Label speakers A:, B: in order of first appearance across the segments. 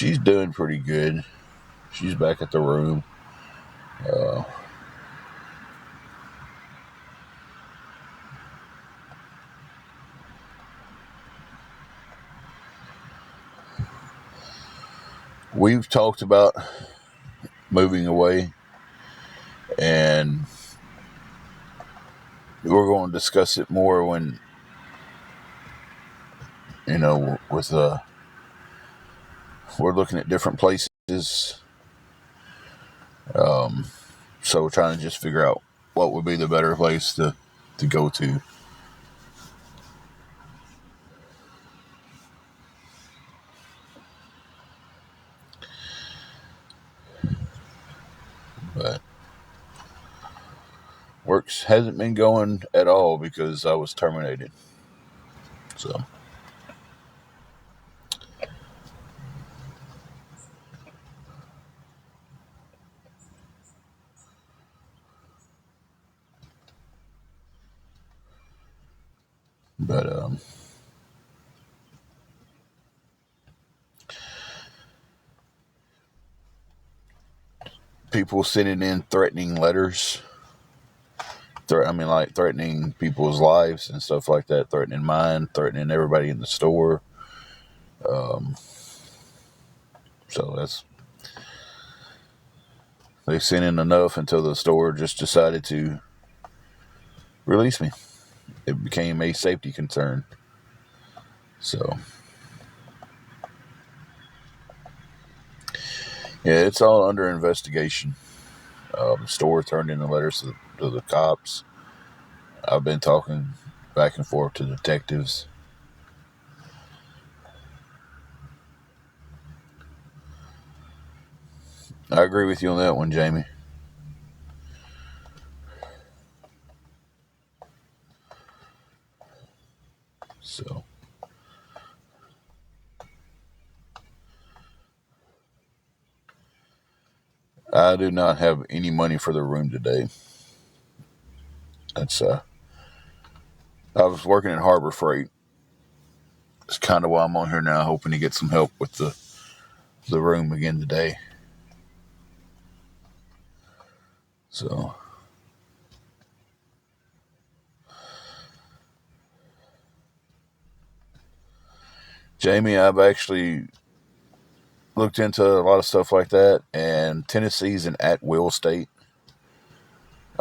A: She's doing pretty good. She's back at the room. Uh, we've talked about moving away, and we're going to discuss it more when, with we're looking at different places. Um, so we're trying to just figure out what would be the better place to go to. But works hasn't been going at all because I was terminated. So, but people sending in threatening letters. Like threatening people's lives and stuff like that, threatening mine, threatening everybody in the store. Um, so they sent in enough until the store just decided to release me. It became a safety concern. So, yeah, it's all under investigation. Store turned in the letters to the cops. I've been talking back and forth to detectives. I agree with you on that one, Jamie. So, I do not have any money for the room today. That's I was working at Harbor Freight. It's kind of why I'm on here now, hoping to get some help with the room again today. So, Jamie, I've actually looked into a lot of stuff like that, and Tennessee's an at-will state.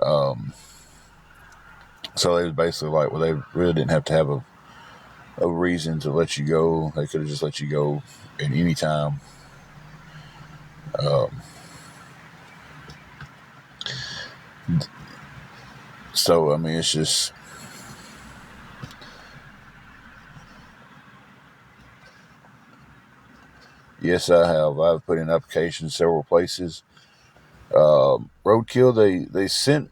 A: Um, so they was basically like, well, they really didn't have to have a reason to let you go. They could have just let you go at any time. Um, so, I mean, it's just, yes, I have. I've put in applications several places. Roadkill, they sent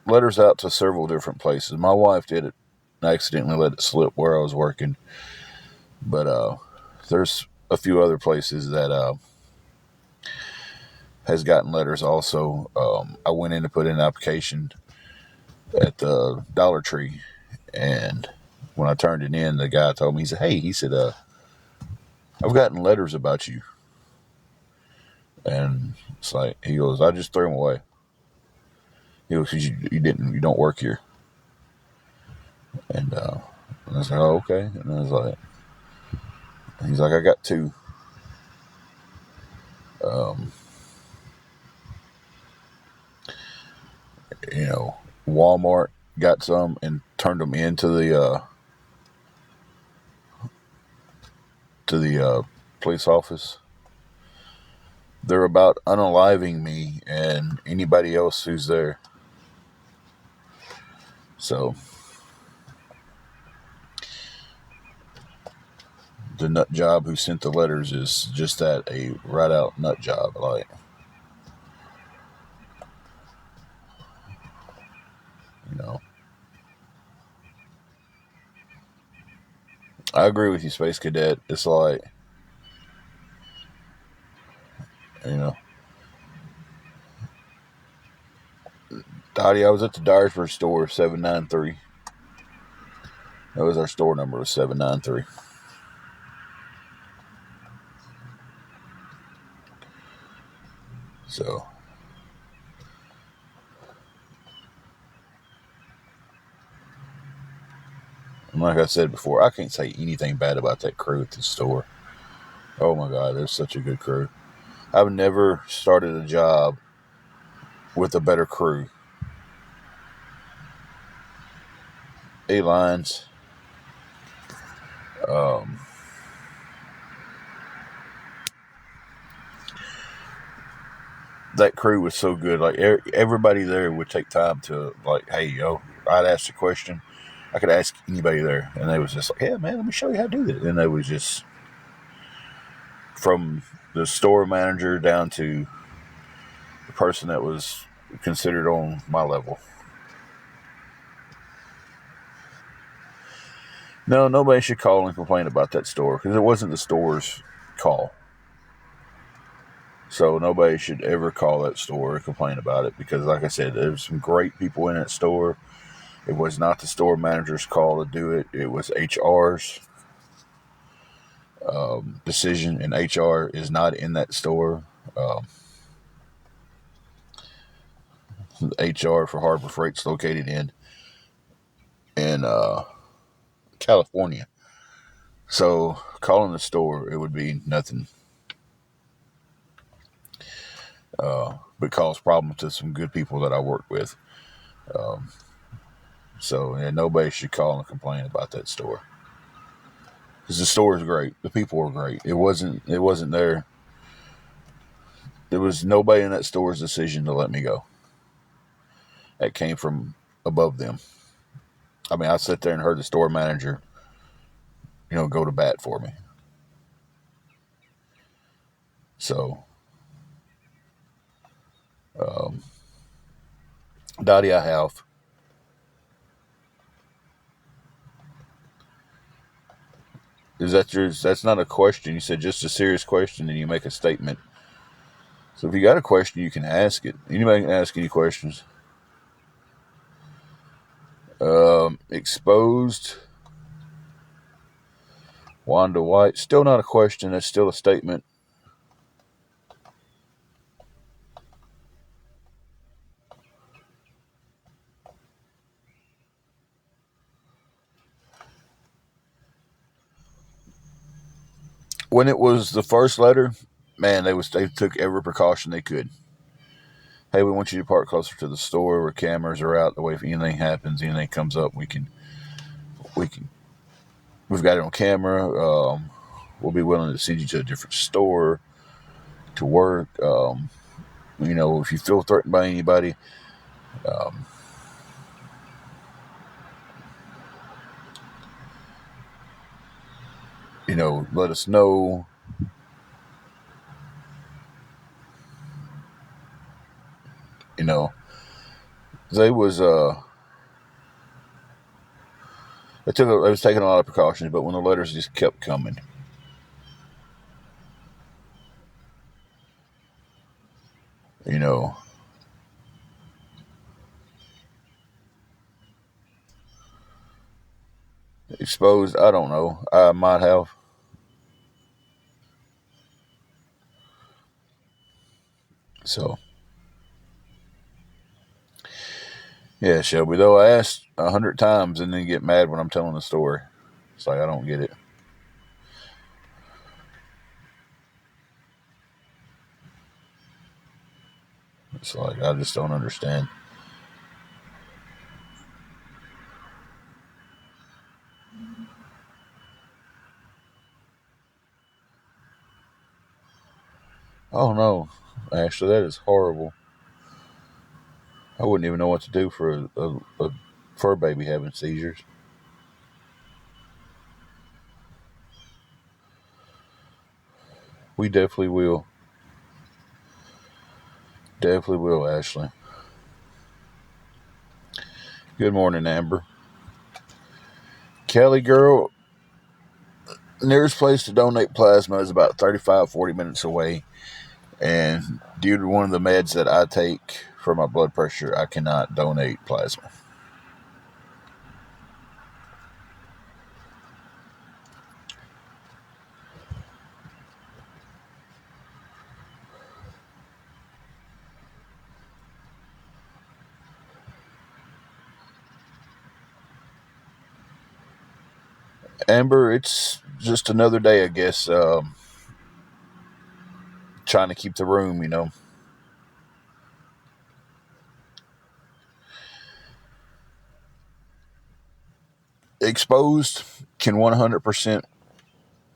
A: letters out to several different places. My wife did it. I accidentally let it slip where I was working. But there's a few other places that has gotten letters also. I went in to put in an application at the Dollar Tree, and when I turned it in, the guy told me, he said, I've gotten letters about you. And it's like, he goes, I just threw them away. He goes, because you don't work here. And I was like, oh, okay. And I was like, he's like, I got two. Um, Walmart got some and turned them into the police office. They're about unaliving me and anybody else who's there. So the nut job who sent the letters is just that, a right out nut job. Like, you know, I agree with you, Space Cadet. It's like, you know, Dottie, I was at the Dyersburg store, 793. That was our store number, was 793. So, and like I said before, I can't say anything bad about that crew at the store. Oh my God, they're such a good crew. I've never started a job with a better crew. A-Lines, um, that crew was so good. Like everybody there would take time to like, hey, yo, I'd ask a question. I could ask anybody there, and they was just like, yeah, man, let me show you how to do it. And they was just from the store manager down to the person that was considered on my level. No, nobody should call and complain about that store because it wasn't the store's call. So nobody should ever call that store and complain about it because, like I said, there's some great people in that store. It was not the store manager's call to do it. It was HR's decision, and HR is not in that store. HR for Harbor Freight's located in California. So calling the store, it would be nothing but cause problems to some good people that I work with. So yeah, nobody should call and complain about that store because the store is great. The people are great. It wasn't there. There was nobody in that store's decision to let me go. That came from above them. I mean, I sat there and heard the store manager, go to bat for me. So, Dottie, I have. Is that yours? That's not a question. You said just a serious question, and you make a statement. So if you got a question, you can ask it. Anybody can ask any questions. Exposed. Wanda White. Still not a question. That's still a statement. When it was the first letter, man, they took every precaution they could. Hey, we want you to park closer to the store where cameras are out. The way if anything happens, anything comes up, we've got it on camera. We'll be willing to send you to a different store to work. If you feel threatened by anybody, um, let us know. You know, they was they was taking a lot of precautions, but when the letters just kept coming, you know, exposed. I don't know. I might have. So yeah, Shelby. Though I asked 100 times and then get mad when I'm telling the story. It's like I don't get it. It's like I just don't understand. Oh no, Ashley, that is horrible. I wouldn't even know what to do for a fur baby having seizures. We definitely will. Definitely will, Ashley. Good morning, Amber. Kelly girl, nearest place to donate plasma is about 35, 40 minutes away. And due to one of the meds that I take for my blood pressure, I cannot donate plasma. Amber, it's just another day, I guess. Trying to keep the room, Exposed can 100%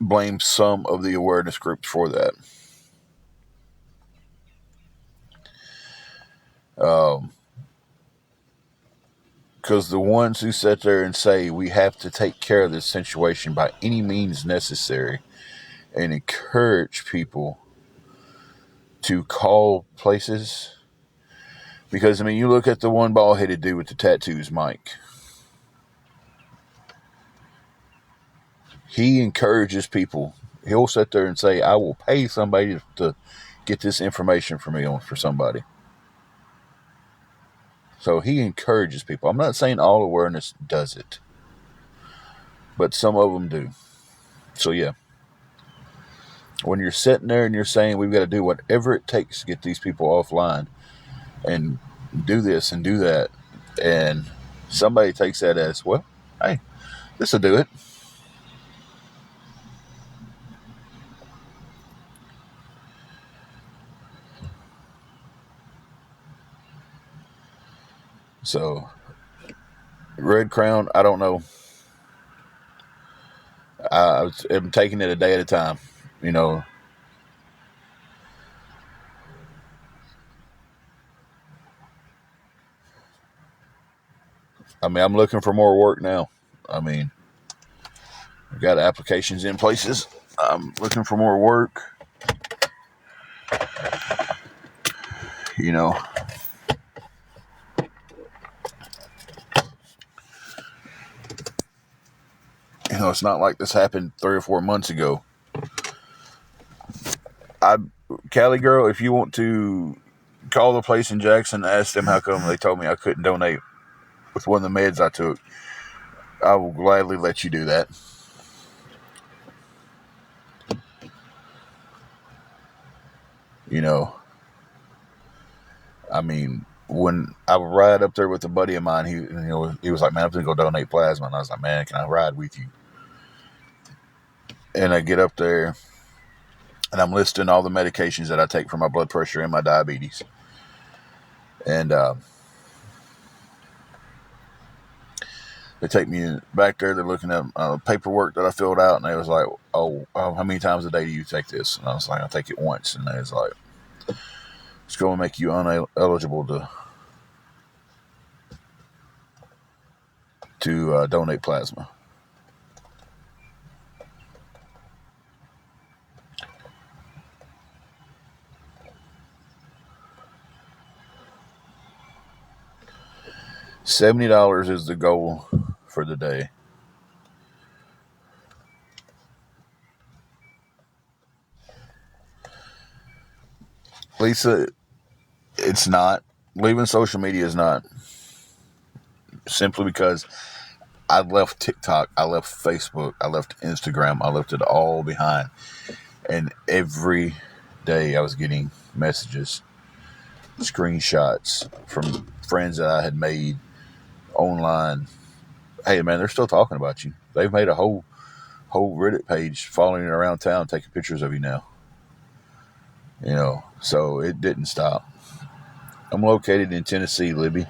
A: blame some of the awareness groups for that. Because the ones who sit there and say we have to take care of this situation by any means necessary and encourage people to call places. Because, I mean, you look at the one bald headed dude with the tattoos, Mike. He encourages people. He'll sit there and say, I will pay somebody to get this information for me for somebody. So he encourages people. I'm not saying all awareness does it, but some of them do. So, yeah. When you're sitting there and you're saying we've got to do whatever it takes to get these people offline and do this and do that, and somebody takes that as, well, hey, this will do it. So, Red Crown, I don't know. I'm taking it a day at a time. You know, I mean, I'm looking for more work now. I mean, I've got applications in places. I'm looking for more work. You know, it's not like this happened 3 or 4 months ago. Cali girl, if you want to call the place in Jackson, ask them how come they told me I couldn't donate with one of the meds I took. I will gladly let you do that. You know, I mean, when I would ride up there with a buddy of mine, he was like, "Man, I'm gonna go donate plasma," and I was like, "Man, can I ride with you?" And I get up there, and I'm listing all the medications that I take for my blood pressure and my diabetes, and they take me back there. They're looking at paperwork that I filled out, and they was like, "Oh, how many times a day do you take this?" And I was like, "I take it once," and they was like, "It's going to make you uneligible to donate plasma." $70 is the goal for the day. Lisa, it's not. Leaving social media is not. Simply because I left TikTok, I left Facebook, I left Instagram, I left it all behind. And every day I was getting messages, screenshots from friends that I had made online. Hey man, they're still talking about you. They've made a whole Reddit page following you around town, taking pictures of you now. So it didn't stop. I'm located in Tennessee, Libby.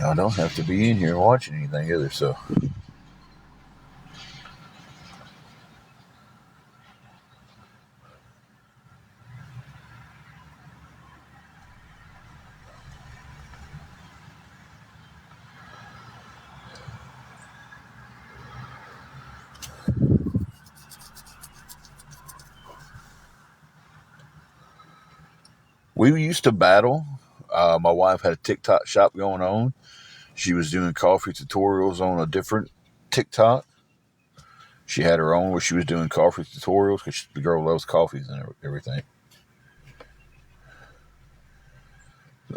A: I don't have to be in here watching anything either, so. We used to battle. My wife had a TikTok shop going on. She was doing coffee tutorials on a different TikTok. She had her own where she was doing coffee tutorials because the girl loves coffees and everything.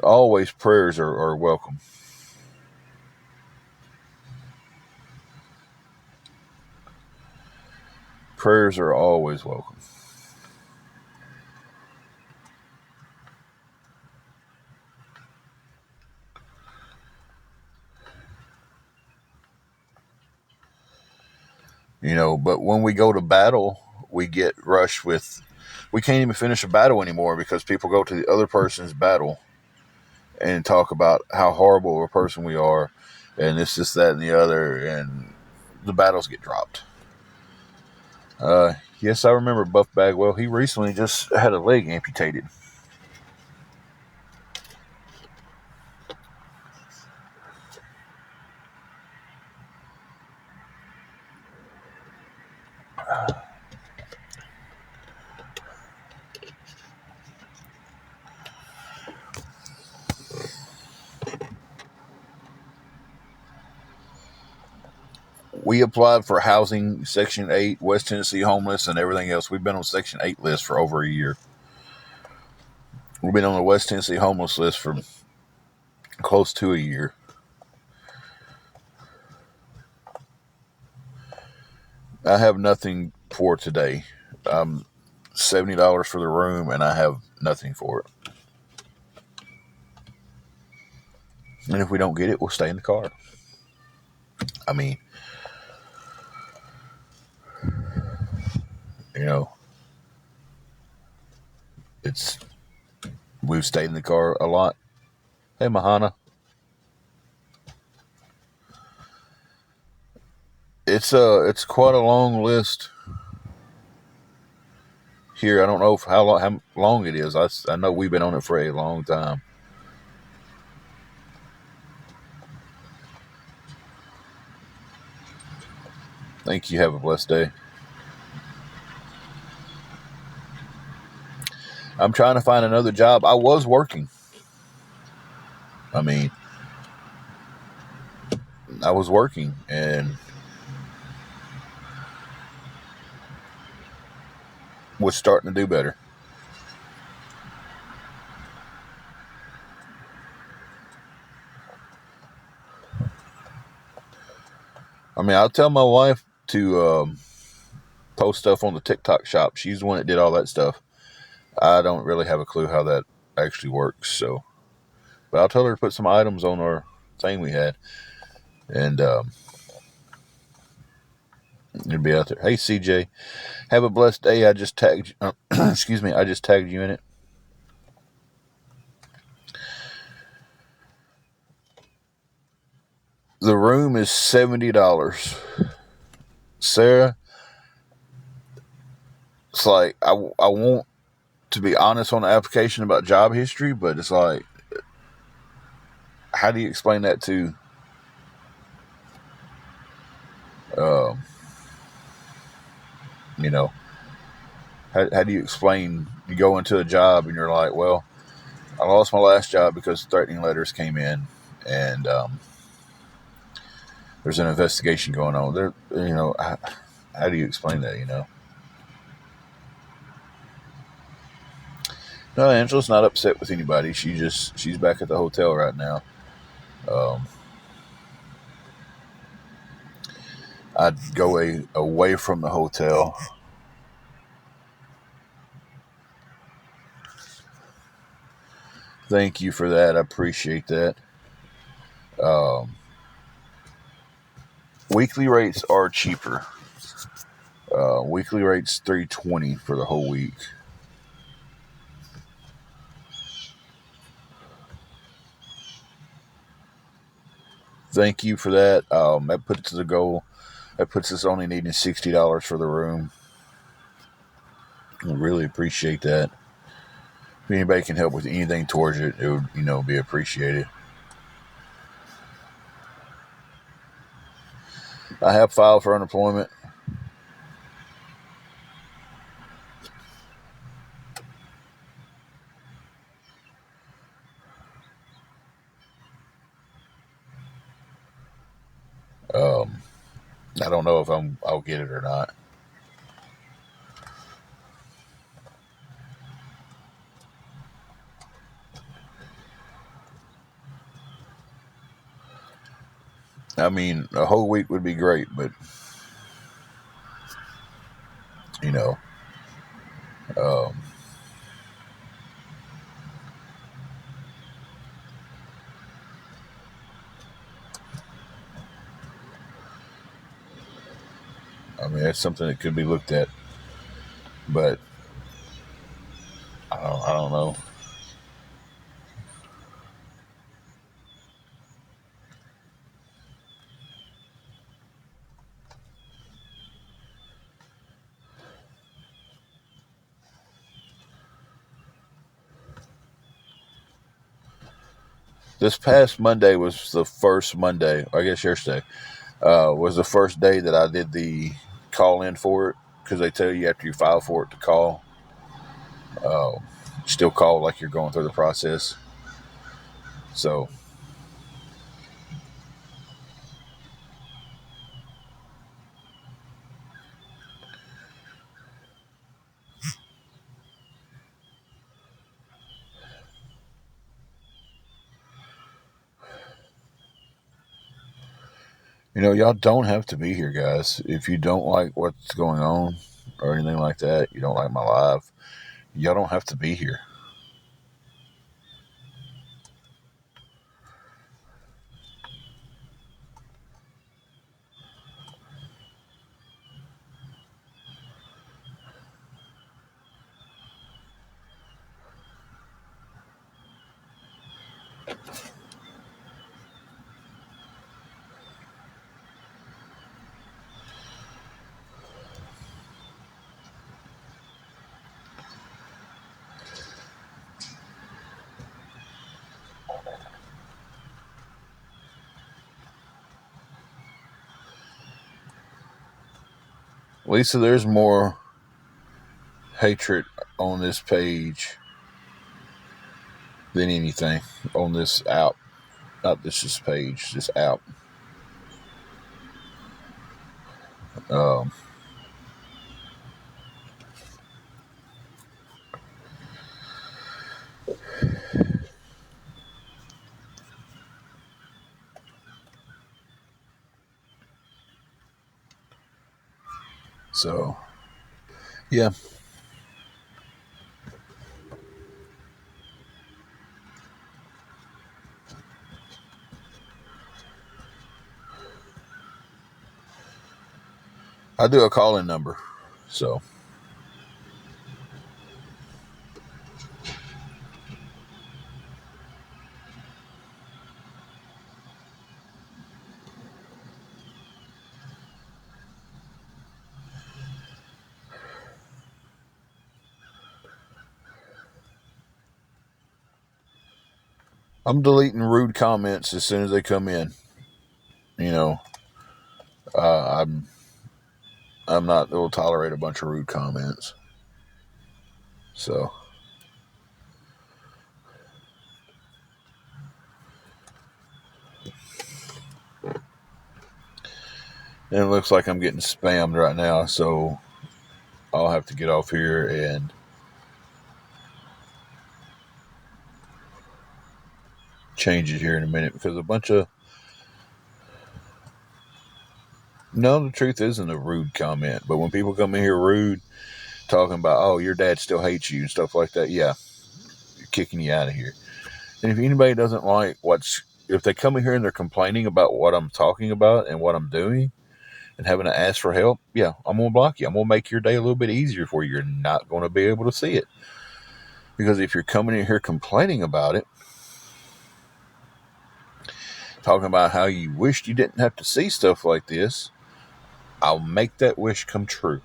A: Always prayers are welcome. Prayers are always welcome. But when we go to battle, we get rushed with, we can't even finish a battle anymore because people go to the other person's battle and talk about how horrible of a person we are, and it's just that and the other, and the battles get dropped. Yes, I remember Buff Bagwell. He recently just had a leg amputated. We applied for housing, Section 8, West Tennessee homeless, and everything else. We've been on Section 8 list for over a year. We've been on the West Tennessee homeless list for close to a year. I have nothing for today. $70 for the room, and I have nothing for it. And if we don't get it, we'll stay in the car. I mean, you know, it's we've stayed in the car a lot. Hey, Mahana, it's quite a long list here. I don't know how long it is. I know we've been on it for a long time. Thank you. Have a blessed day. I'm trying to find another job. I was working. I mean, I was working and was starting to do better. I mean, I'll tell my wife to post stuff on the TikTok shop. She's the one that did all that stuff. I don't really have a clue how that actually works. So, but I'll tell her to put some items on our thing we had, and it'll be out there. Hey, CJ, have a blessed day. I just tagged. Excuse me. I just tagged you in it. The room is $70. Sarah, it's like I want to be honest on the application about job history, but it's like, how do you explain that to um, you know, how do you explain you go into a job and you're like, well, I lost my last job because threatening letters came in, and there's an investigation going on there. How do you explain that? No, Angela's not upset with anybody. She's back at the hotel right now. um, I'd go away from the hotel. Thank you for that. I appreciate that. um, Weekly rates are cheaper. Weekly rates $320 for the whole week. Thank you for that. That puts the goal. That puts us only needing $60 for the room. I really appreciate that. If anybody can help with anything towards it, it would be appreciated. I have filed for unemployment. Um, I don't know if I'll get it or not. I mean, a whole week would be great, but you know, um, I mean, that's something that could be looked at, but I don't know. This past Monday was the first Monday, I guess yesterday, was the first day that I did the call in for it, because they tell you after you file for it to call. Still call like you're going through the process. So, y'all don't have to be here, guys. If you don't like what's going on or anything like that, you don't like my live, y'all don't have to be here. Lisa, there's more hatred on this page than anything on this app. Not this page, this app. Um, so, yeah. I do a call-in number. So, I'm deleting rude comments as soon as they come in. You know, I'm not will tolerate a bunch of rude comments. So, and it looks like I'm getting spammed right now. So I'll have to get off here and change it here in a minute, because a bunch of no, the truth isn't a rude comment, but when people come in here rude, talking about, oh, your dad still hates you and stuff like that, yeah, you're kicking you out of here. And if anybody doesn't like if they come in here and they're complaining about what I'm talking about and what I'm doing and having to ask for help, yeah, I'm going to block you. I'm going to make your day a little bit easier for you. You're not going to be able to see it. Because if you're coming in here complaining about it, talking about how you wished you didn't have to see stuff like this, I'll make that wish come true.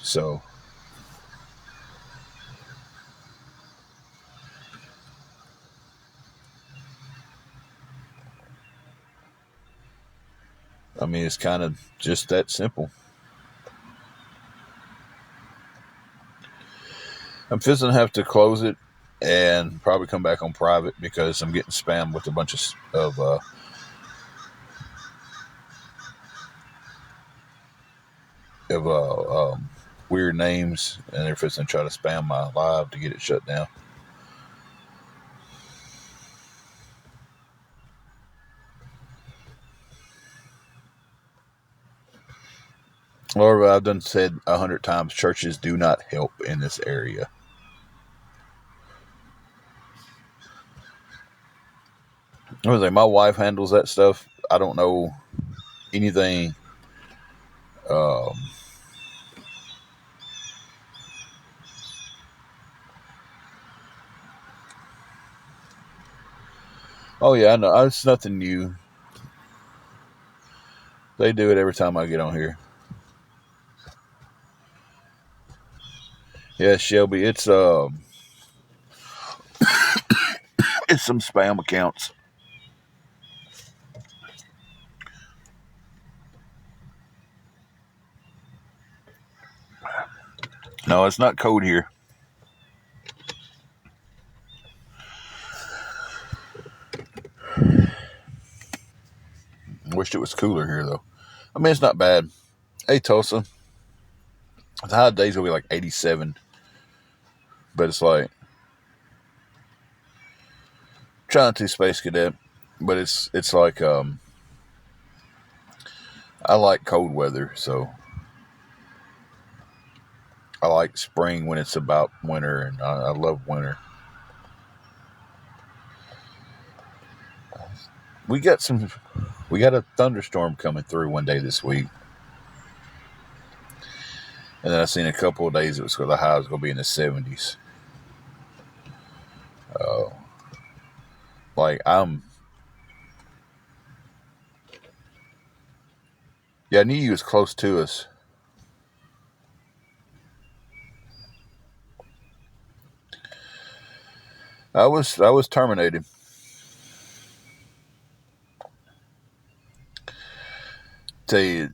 A: So, I mean, it's kind of just that simple. I'm fixing to have to close it and probably come back on private, because I'm getting spammed with a bunch of weird names, and they're fixing to try to spam my live to get it shut down. Or I've done said 100 times, churches do not help in this area. I was like, my wife handles that stuff. I don't know anything. Um, oh yeah, I know. It's nothing new. They do it every time I get on here. Yeah, Shelby, it's some spam accounts. No, it's not cold here. I wished it was cooler here though. I mean, it's not bad. Hey, Tulsa, the high days will be like 87, but it's like trying to space cadet, but it's like I like cold weather, so I like spring when it's about winter, and I love winter. We got a thunderstorm coming through one day this week, and then I seen a couple of days it was the high was going to be in the 70s. Uh, like I knew you was close to us. I was terminated. Tell you,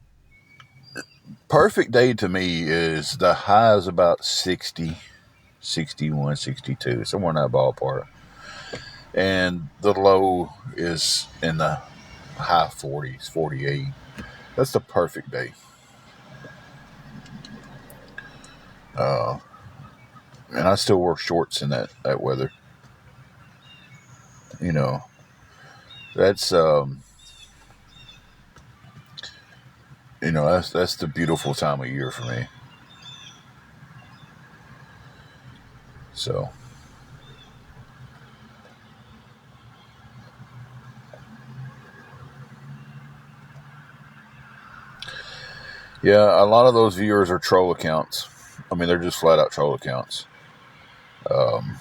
A: perfect day to me is the high is about 60, 61, 62, somewhere in that ballpark. And the low is in the high 40s, 48. That's the perfect day. Uh, and I still wear shorts in that weather. You know, that's that's the beautiful time of year for me. So yeah, a lot of those viewers are troll accounts. I mean, they're just flat out troll accounts. Um,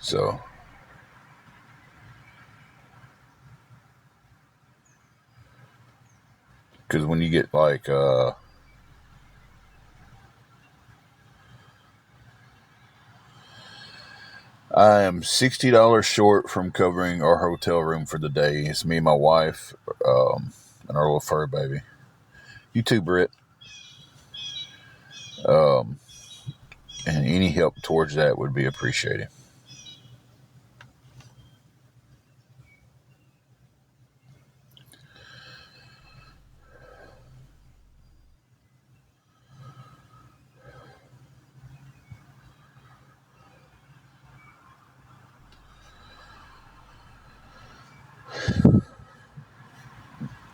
A: so because when you get like I am $60 short from covering our hotel room for the day. It's me and my wife, and our little fur baby. You too, Britt. Um, and any help towards that would be appreciated.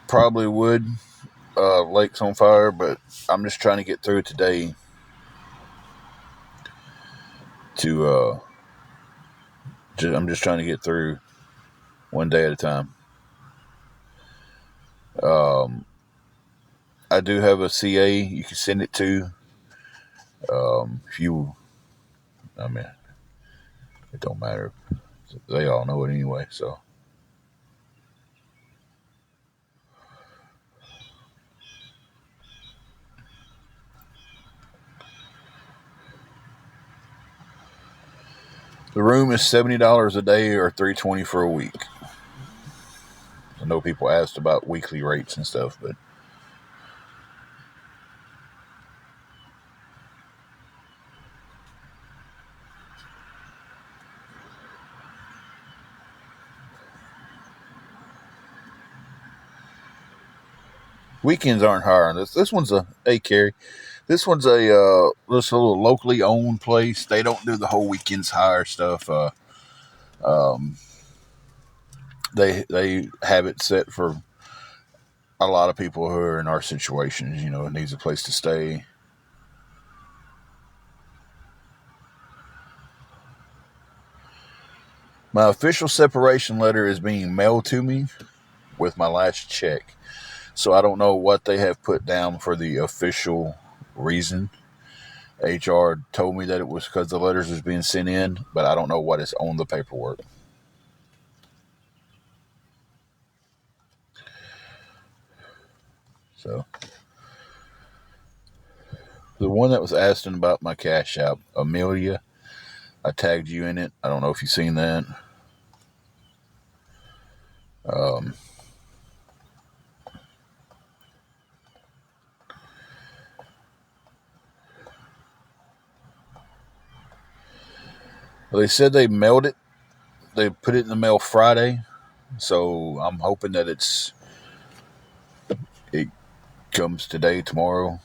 A: Probably would. Lake's on fire, but I'm just trying to get through today to I'm just trying to get through one day at a time. Um, I do have a CA you can send it to. If you, I mean, it don't matter. They all know it anyway. So the room is $70 a day or $320 for a week. I know people asked about weekly rates and stuff, but weekends aren't hiring. This one's hey Carrie. This one's this little locally owned place. They don't do the whole weekends hire stuff. Um, they have it set for a lot of people who are in our situations. It needs a place to stay. My official separation letter is being mailed to me with my last check. So I don't know what they have put down for the official reason. HR told me that it was because the letters was being sent in, but I don't know what is on the paperwork. So the one that was asking about my Cash App, Amelia, I tagged you in it. I don't know if you've seen that. Um, they said they mailed it. They put it in the mail Friday, so I'm hoping that it comes today, tomorrow.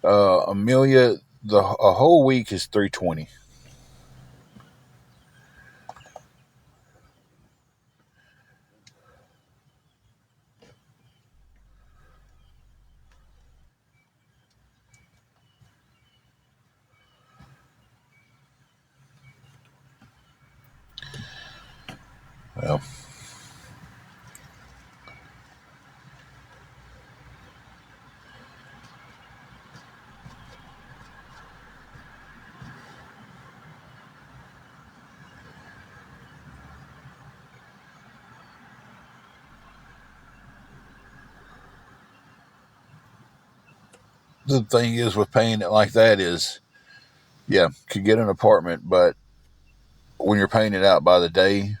A: Amelia, a whole week is $320. Well, the thing is with paying it like that is, yeah, could get an apartment, but when you're paying it out by the day,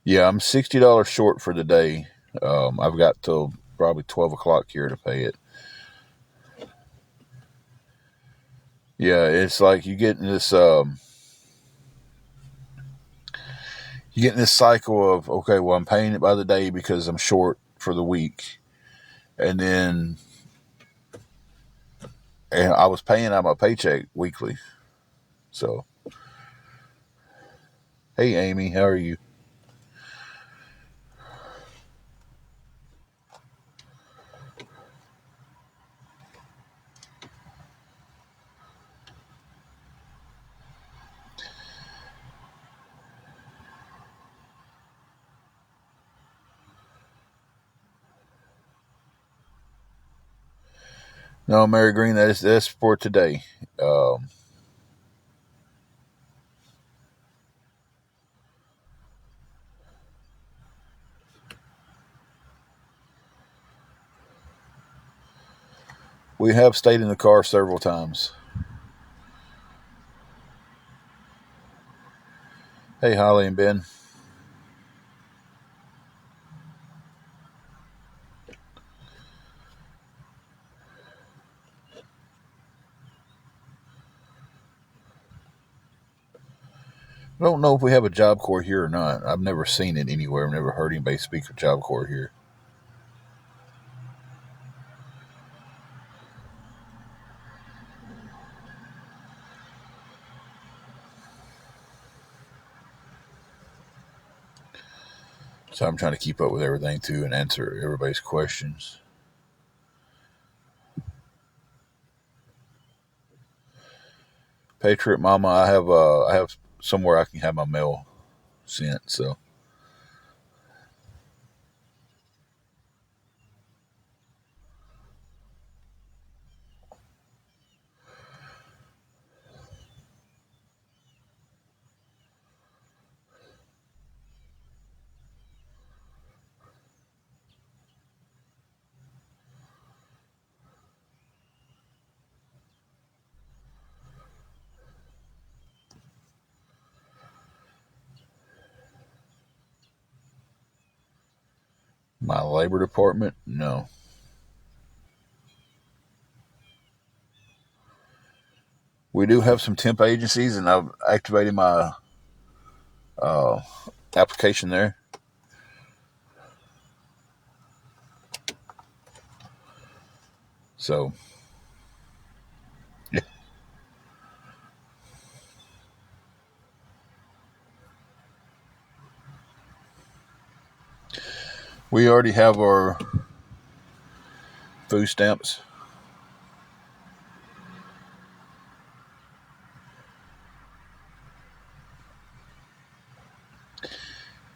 A: yeah, I'm $60 short for the day. I've got till probably 12 o'clock here to pay it. Yeah, it's like you get in this cycle of, okay, well, I'm paying it by the day because I'm short for the week, and then and I was paying out my paycheck weekly. So, hey, Amy, how are you? No, Mary Green, that's for today. Um, we have stayed in the car several times. Hey, Holly and Ben. I don't know if we have a Job Corps here or not. I've never seen it anywhere. I've never heard anybody speak of Job Corps here. So I'm trying to keep up with everything too and answer everybody's questions. Patriot Mama, I have somewhere I can have my mail sent. So my labor department, no. We do have some temp agencies, and I've activated my uh, application there. So yeah, We already have our food stamps.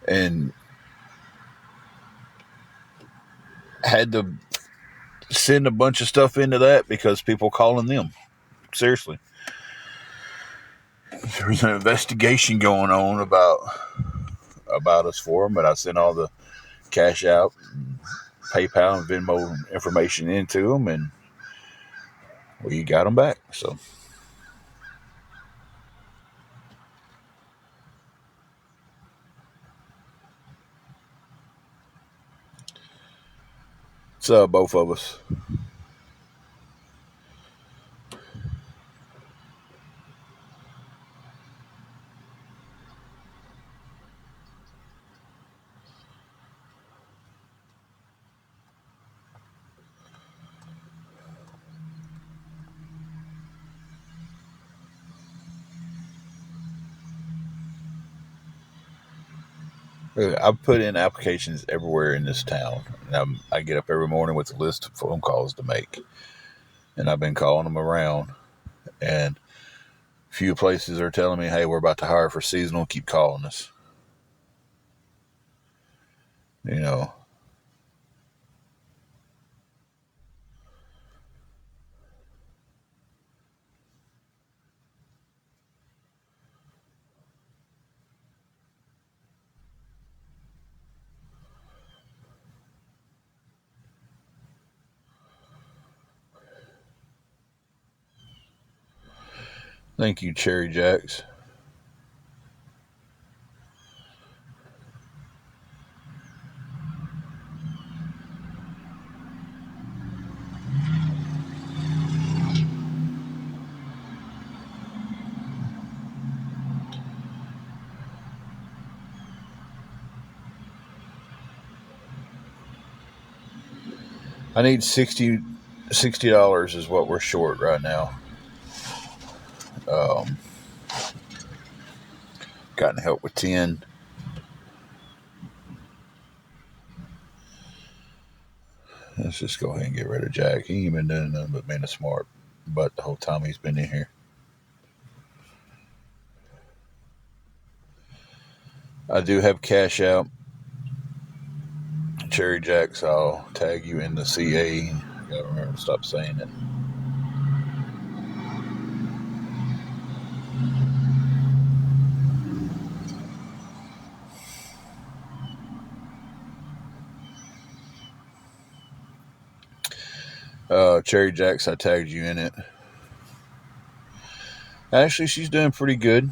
A: And had to send a bunch of stuff into that because people calling them. Seriously. There's an investigation going on about us for them, but I sent all the cash out, and PayPal and Venmo information into them, and we got them back. So it's both of us. I've put in applications everywhere in this town. And I get up every morning with a list of phone calls to make. And I've been calling them around. And a few places are telling me, hey, we're about to hire for seasonal. Keep calling us. You know. Thank you, Cherry Jacks. I need $60 is what we're short right now. Gotten help with 10. Let's just go ahead and get rid of Jack. He ain't been doing nothing but being a smart butt the whole time he's been in here. I do have cash out. Cherry Jacks, I'll tag you in the CA. Gotta remember to stop saying it. Cherry Jacks, I tagged you in it. Actually, she's doing pretty good.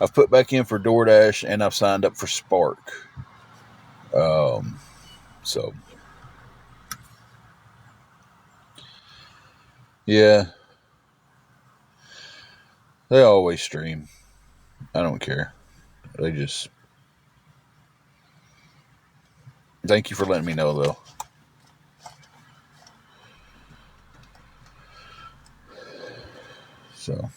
A: I've put back in for DoorDash and I've signed up for Spark. So, yeah. They always stream. I don't care. They just... Thank you for letting me know, though. So...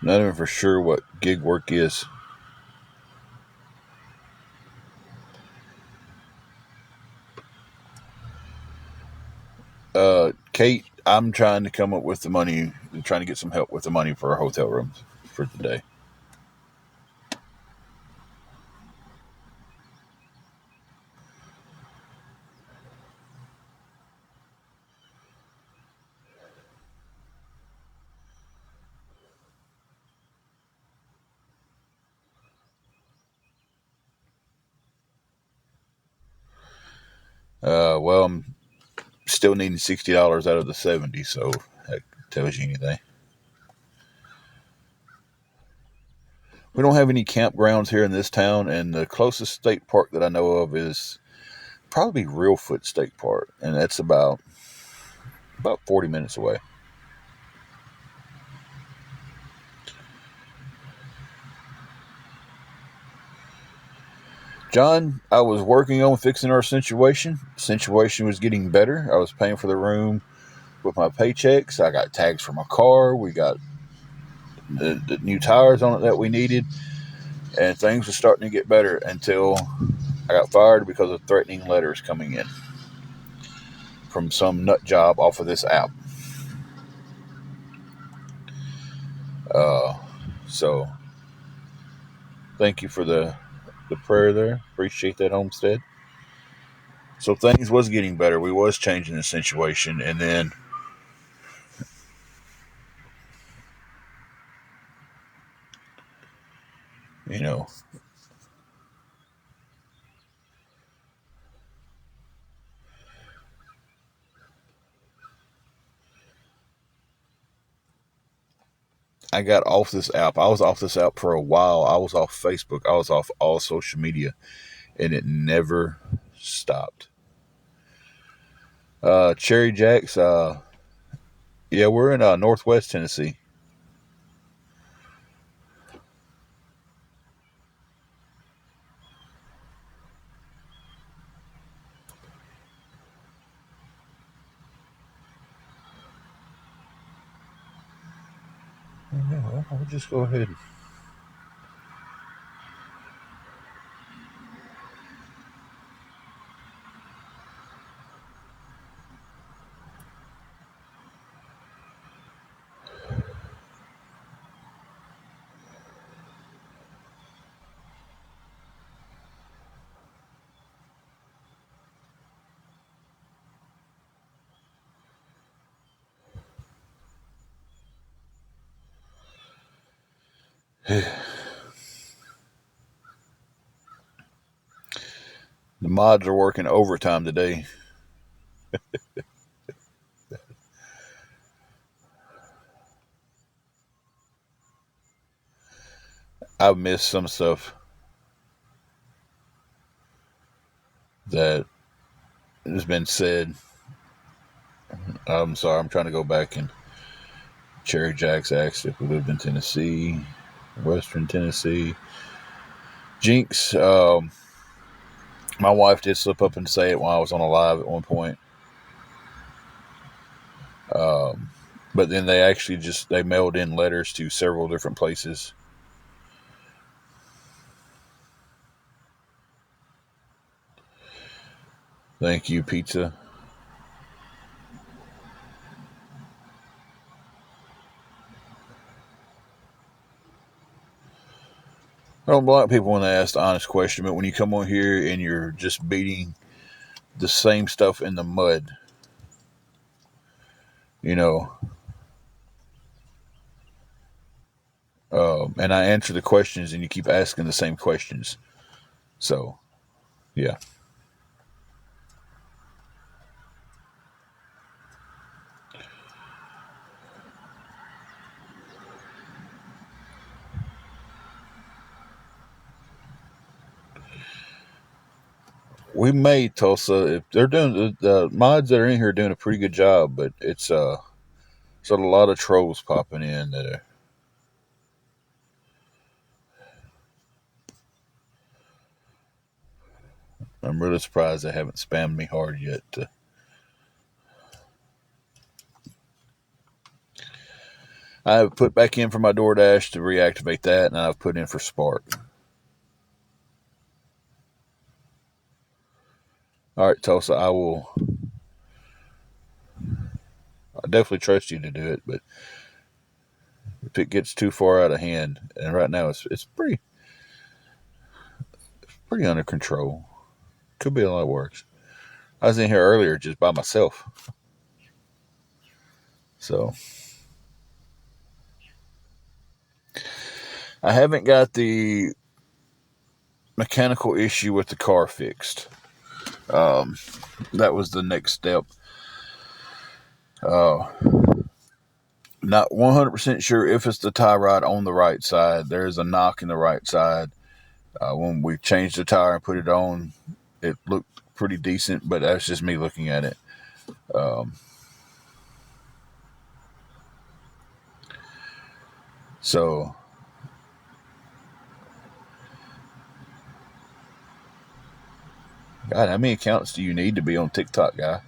A: Not even for sure what gig work is. Kate, I'm trying to come up with the money, trying to get some help with the money for our hotel rooms for today. Well, I'm still needing $60 out of the 70, so that tells you anything. We don't have any campgrounds here in this town, and the closest state park that I know of is probably Reelfoot State Park, and that's about 40 minutes away. John, I was working on fixing our situation. Situation was getting better. I was paying for the room with my paychecks. I got tags for my car. We got the new tires on it that we needed, and things were starting to get better until I got fired because of threatening letters coming in from some nut job off of this app. Uh, so thank you for the prayer there. Appreciate that, Homestead. So things was getting better. We was changing the situation, and then you know I got off this app. I was off this app for a while. I was off Facebook. I was off all social media, and it never stopped. Cherry Jacks. Yeah, we're in Northwest Tennessee. Yeah, well, I'll just go ahead. The mods are working overtime today. I've missed some stuff that has been said. I'm sorry. I'm trying to go back, and Cherry Jacks asked if we lived in Tennessee, Western Tennessee. Jinx. My wife did slip up and say it while I was on a live at one point. Um, but then they actually they mailed in letters to several different places. Thank you, pizza. I don't like people when they ask the honest question, but when you come on here and you're just beating the same stuff in the mud, you know, and I answer the questions and you keep asking the same questions. So, yeah. We may, Tulsa, if they're doing the mods that are in here are doing a pretty good job, but it's there's a lot of trolls popping in that are. I'm really surprised they haven't spammed me hard yet. I have put back in for my DoorDash to reactivate that, and I've put in for Spark. All right, Tulsa, I definitely trust you to do it, but if it gets too far out of hand, and right now it's pretty under control. Could be a lot worse. I was in here earlier just by myself, so I haven't got the mechanical issue with the car fixed. Um, that was the next step. Uh, Not 100% sure if it's the tie rod on the right side. There's a knock in the right side. When we changed the tire and put it on, it looked pretty decent, but that's just me looking at it. Um, so, God, how many accounts do you need to be on TikTok, guy?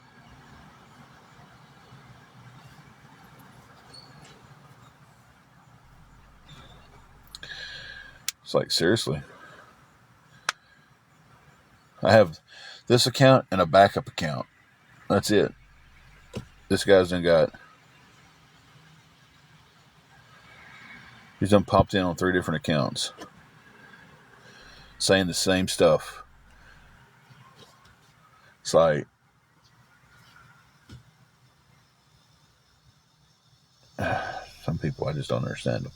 A: like, seriously. I have this account and a backup account. That's it. This guy's he's done popped in on 3 different accounts saying the same stuff. It's like, some people, I just don't understand them.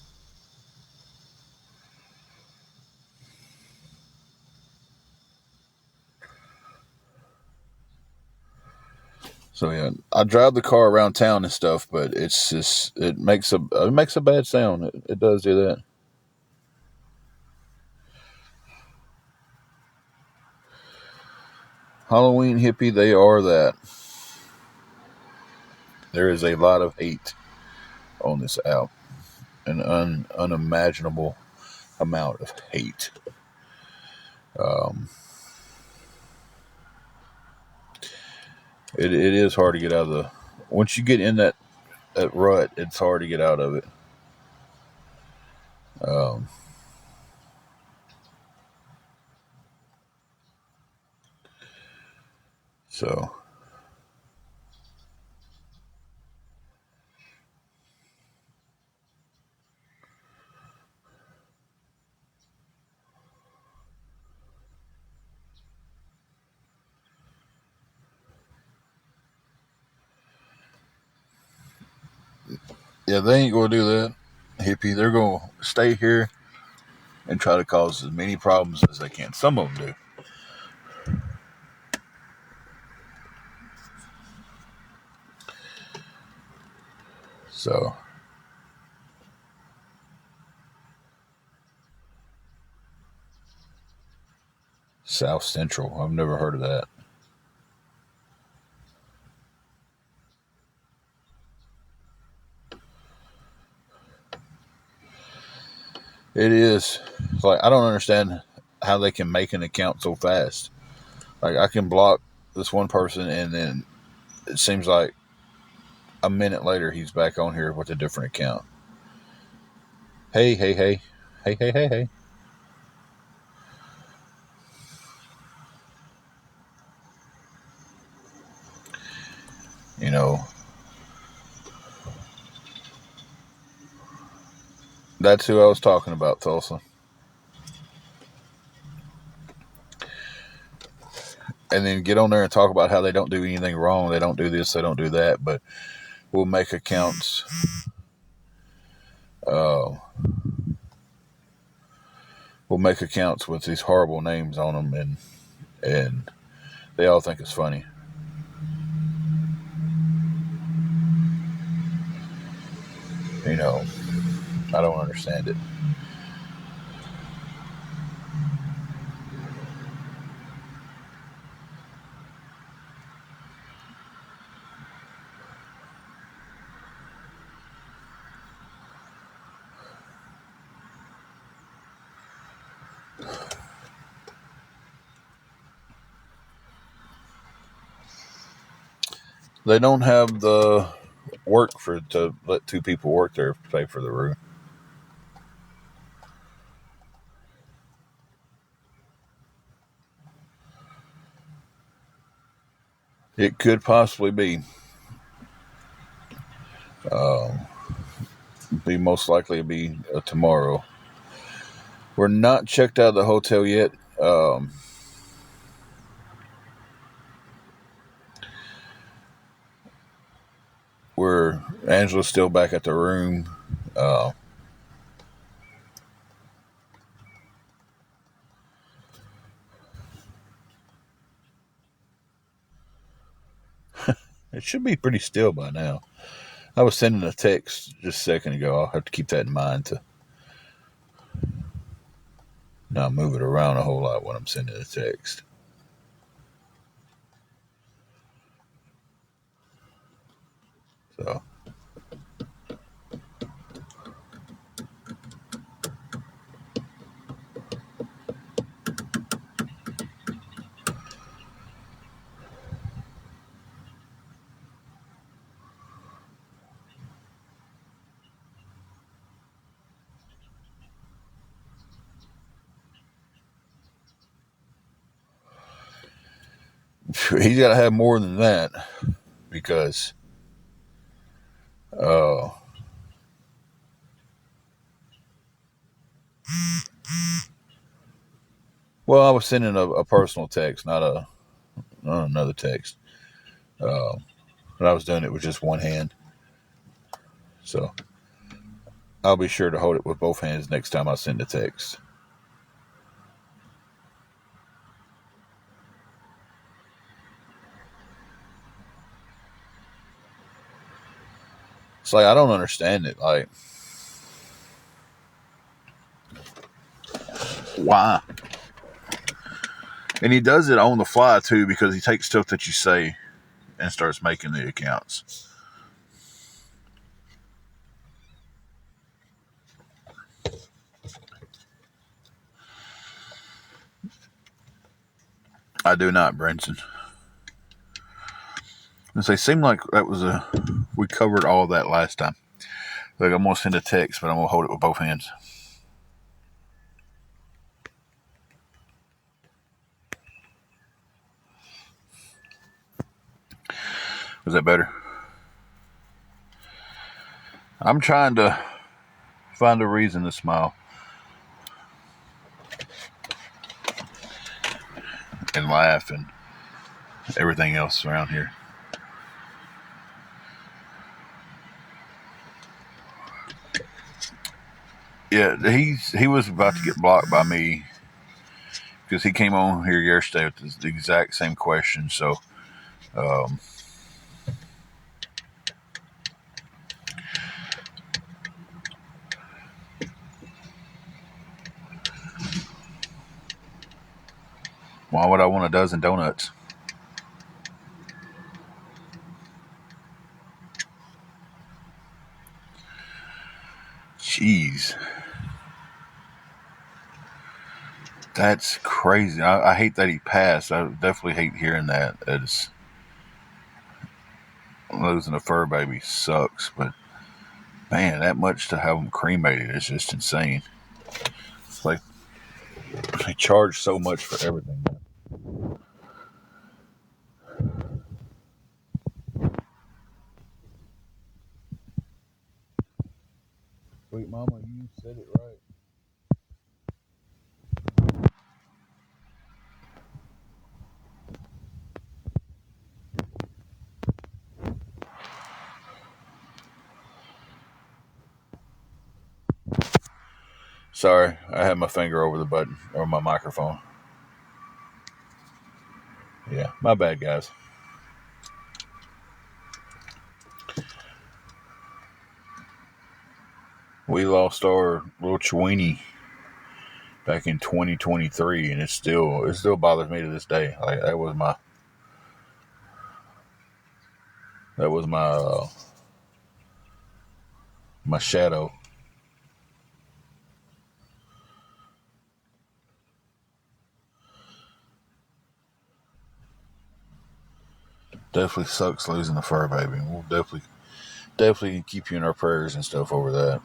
A: So yeah, I drive the car around town and stuff, but it's just it makes a bad sound. It does do that. Halloween hippie, they are that. There is a lot of hate on this app, an unimaginable amount of hate. It is hard to get out of the. Once you get in that rut, it's hard to get out of it. Um, so yeah, they ain't gonna do that, hippie. They're gonna stay here and try to cause as many problems as they can. Some of them do. So South Central, I've never heard of that. It is. It's like, I don't understand how they can make an account so fast. Like, I can block this one person, and then it seems like a minute later he's back on here with a different account. Hey, hey, hey, hey, hey, hey, hey. You know, that's who I was talking about, Tulsa. And then get on there and talk about how they don't do anything wrong. They don't do this, they don't do that, but we'll make accounts. Uh, we'll make accounts with these horrible names on them, and they all think it's funny. You know, I don't understand it. They don't have the work to let 2 people work there to pay for the room. It could possibly be most likely be tomorrow. We're not checked out of the hotel yet. We're Angela's still back at the room. Uh, it should be pretty still by now. I was sending a text just a second ago. I'll have to keep that in mind to not move it around a whole lot when I'm sending a text. So He's got to have more than that because, uh, well, I was sending a personal text, not another text. Uh, but I was doing it with just one hand. So I'll be sure to hold it with both hands next time I send a text. It's like, I don't understand it. Like, why? And he does it on the fly, too, because he takes stuff that you say and starts making the accounts. I do not, Brinson. And they seem like we covered all that last time. Like, I'm going to send a text, but I'm going to hold it with both hands. Is that better? I'm trying to find a reason to smile and laugh and everything else around here. Yeah, he was about to get blocked by me because he came on here yesterday with the exact same question. So, um, why would I want a dozen donuts? Jeez, that's crazy. I hate that he passed. I definitely hate hearing that. It's losing a fur baby sucks, but man, that much to have them cremated is just insane. It's like they charge so much for everything. Sweet mama, you said it right. Sorry, I had my finger over the button or my microphone. Yeah, my bad, guys. We lost our little Chewini back in 2023, and it still bothers me to this day. Like that was my shadow. Definitely sucks losing the fur baby. We'll definitely keep you in our prayers and stuff over that.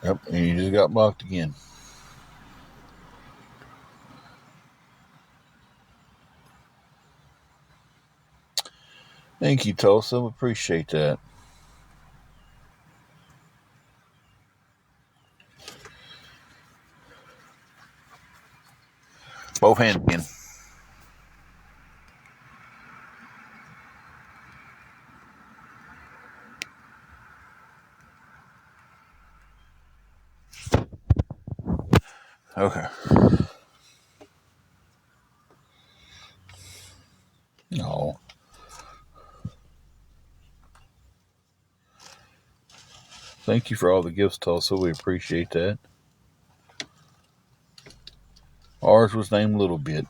A: Yep, and you just got blocked again. Thank you, Tulsa. Appreciate that. Both hands again. Okay. No. Thank you for all the gifts, Tulsa. We appreciate that. Ours was named Little Bit.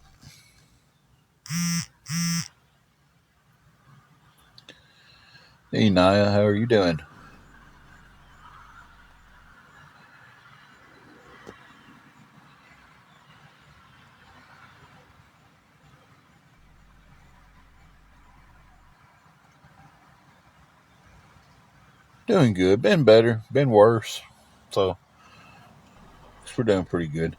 A: Hey, Naya, how are you doing? Doing good. Been better. Been worse. So we're doing pretty good.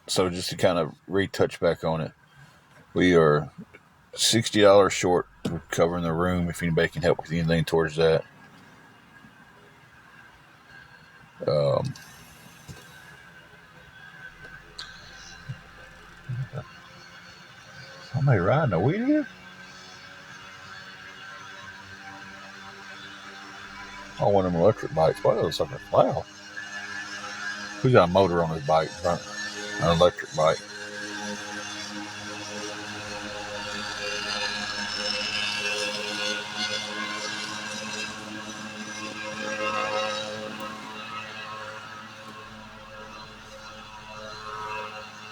A: So just to kind of retouch back on it, we are $60 short of covering the room. If anybody can help with anything towards that. Somebody riding a weed here? Oh, one of them electric bikes. Why those something loud? Who's got a motor on his bike? An electric bike.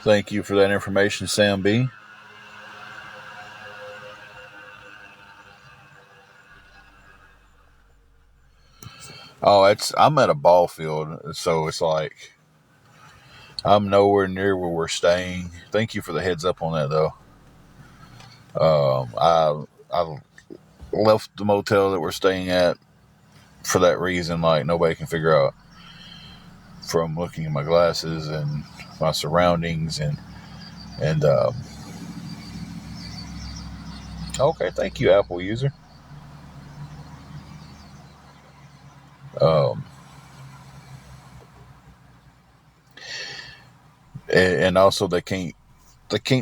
A: Thank you for that information, Sam B. Oh, I'm at a ball field, so it's like I'm nowhere near where we're staying. Thank you for the heads up on that, though. I left the motel that we're staying at for that reason. Like nobody can figure out from looking at my glasses and my surroundings and okay, thank you, Apple user. Um, and also they can't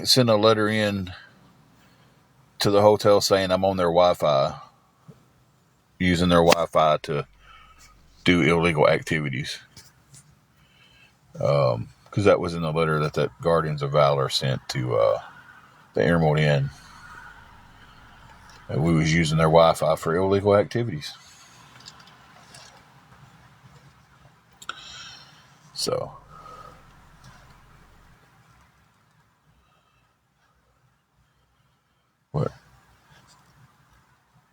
A: send a letter in to the hotel saying I'm on their Wi-Fi, using their Wi-Fi to do illegal activities. Because that was in the letter that Guardians of Valor sent to the Emerald Inn. And we was using their Wi-Fi for illegal activities. So, what?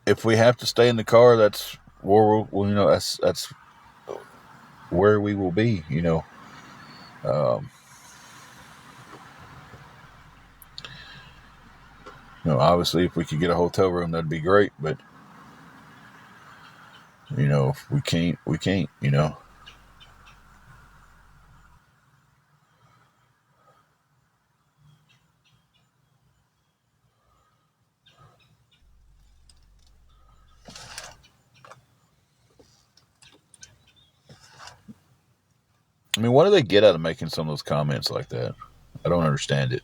A: If we have to stay in the car, that's where that's where we will be. Obviously, if we could get a hotel room, that'd be great. But if we can't, we can't. I mean, what do they get out of making some of those comments like that? I don't understand it.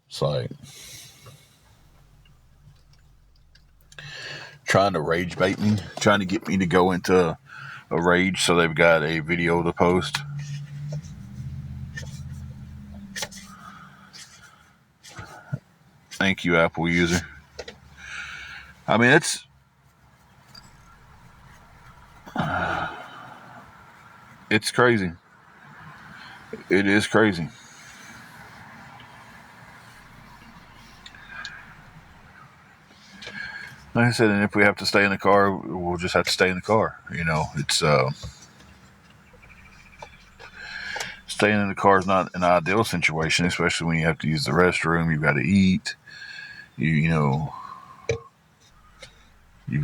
A: It's like trying to rage bait me, trying to get me to go into a rage so they've got a video to post. Thank you, Apple user. I mean, it's crazy. It is crazy. Like I said, and if we have to stay in the car, we'll just have to stay in the car. It's staying in the car is not an ideal situation, especially when you have to use the restroom. You've got to eat. You've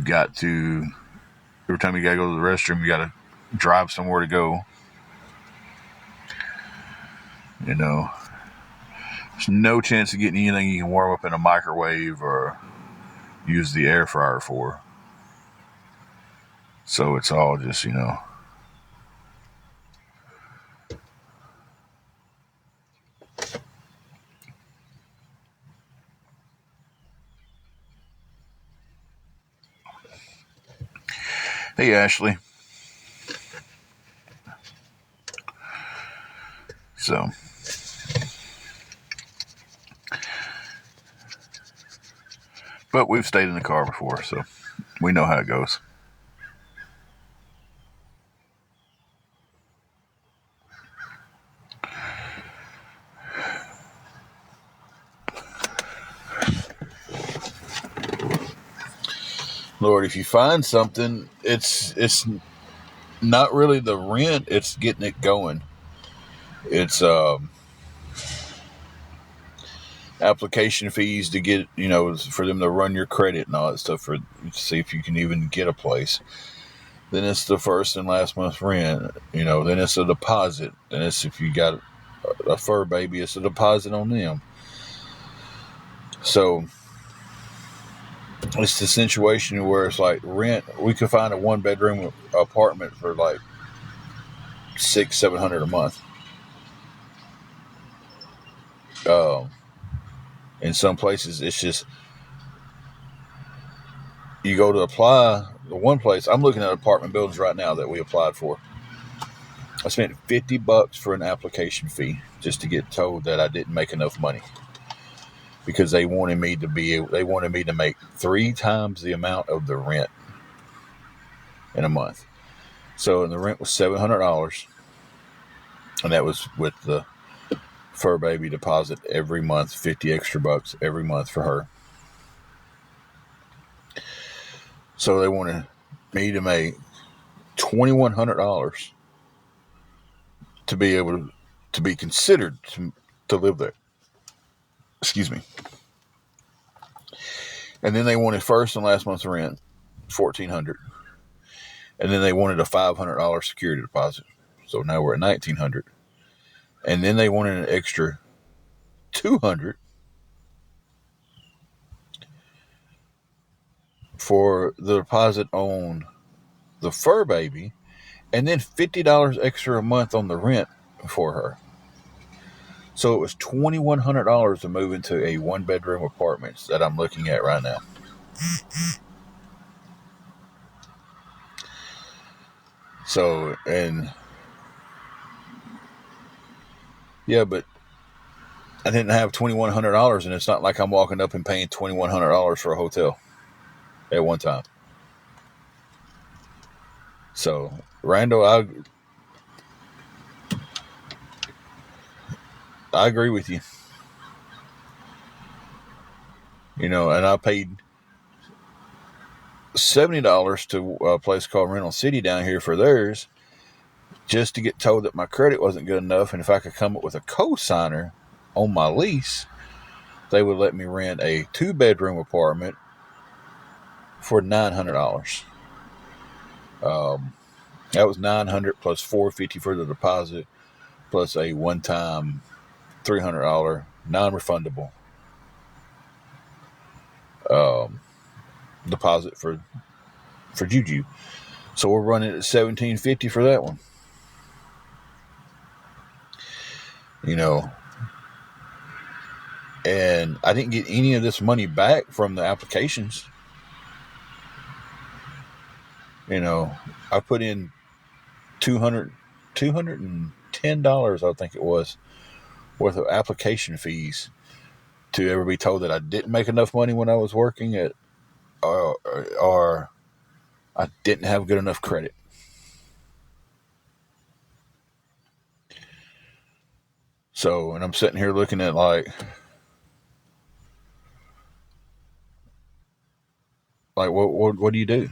A: got to, every time you got to go to the restroom, you got to drive somewhere to go. There's no chance of getting anything you can warm up in a microwave or use the air fryer for. So it's all just, Hey, Ashley. So, but we've stayed in the car before, so we know how it goes. Lord, if you find something, it's not really the rent; it's getting it going. It's application fees to get, for them to run your credit and all that stuff to see if you can even get a place. Then it's the first and last month's rent. Then it's a deposit. Then it's if you got a fur baby, it's a deposit on them. So it's the situation where it's like rent. We could find a 1-bedroom apartment for like $600-700 a month. In some places, it's just you go to apply. The one place I'm looking at apartment buildings right now that we applied for. I spent $50 for an application fee just to get told that I didn't make enough money because they wanted me to make 3 times the amount of the rent in a month. So the rent was $700, and that was with the fur baby deposit every month, 50 extra bucks every month for her. So they wanted me to make $2,100 to be able to be considered to live there. Excuse me. And then they wanted first and last month's rent, $1,400, and then they wanted a $500 security deposit. So now we're at $1,900, and then they wanted an extra $200 for the deposit on the fur baby, and then $50 extra a month on the rent for her. So it was $2,100 to move into a 1-bedroom apartment that I'm looking at right now. So, and yeah, but I didn't have $2,100, and it's not like I'm walking up and paying $2,100 for a hotel at one time. So, Randall, I agree with you. And I paid $70 to a place called Rental City down here for theirs, just to get told that my credit wasn't good enough, and if I could come up with a co-signer on my lease, they would let me rent a 2-bedroom apartment for $900. That was $900 plus $450 for the deposit, plus a one-time $300 non-refundable deposit for Juju. So we're running at $1,750 for that one. And I didn't get any of this money back from the applications. I put in $210, I think it was, worth of application fees to ever be told that I didn't make enough money when I was working at, or I didn't have good enough credit. So, and I'm sitting here looking at like what do you do?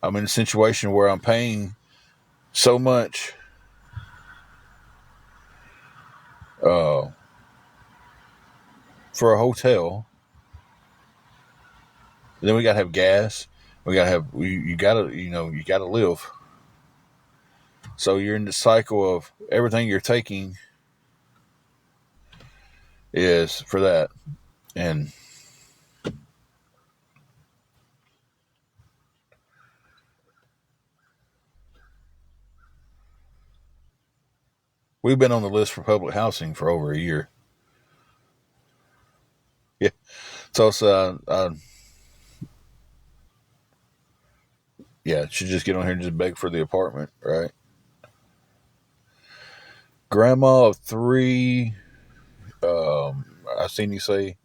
A: I'm in a situation where I'm paying so much for a hotel. Then we gotta have gas. We gotta have you gotta live. So you're in the cycle of everything you're taking is for that, and we've been on the list for public housing for over a year. Yeah, so yeah, should just get on here and just beg for the apartment, right? Grandma of 3. I seen you say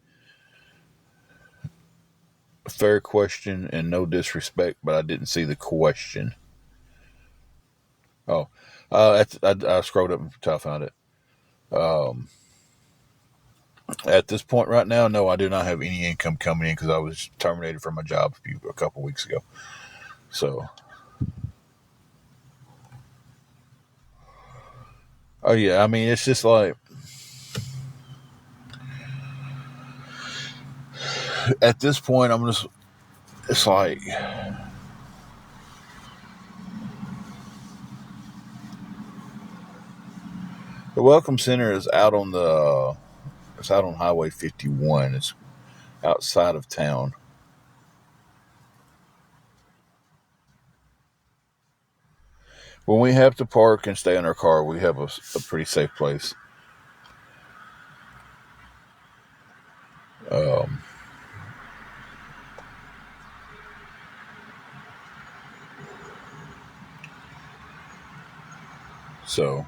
A: fair question and no disrespect, but I didn't see the question. Oh, I scrolled up until I found it. At this point right now, no, I do not have any income coming in because I was terminated from my job a couple weeks ago. So, oh yeah, I mean, it's just like at this point, it's like the Welcome Center is it's out on Highway 51. It's outside of town. When we have to park and stay in our car, we have a pretty safe place. Um, so,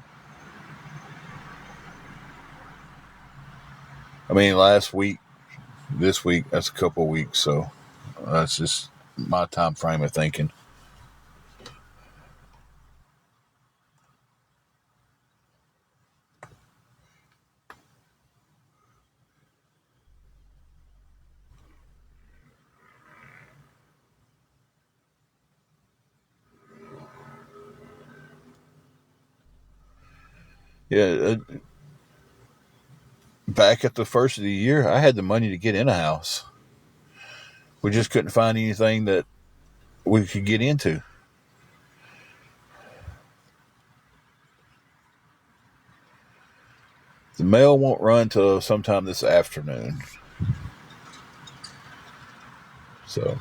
A: I mean, this week, that's a couple of weeks. So, that's just my time frame of thinking. Yeah, back at the first of the year, I had the money to get in a house. We just couldn't find anything that we could get into. The mail won't run till sometime this afternoon. So,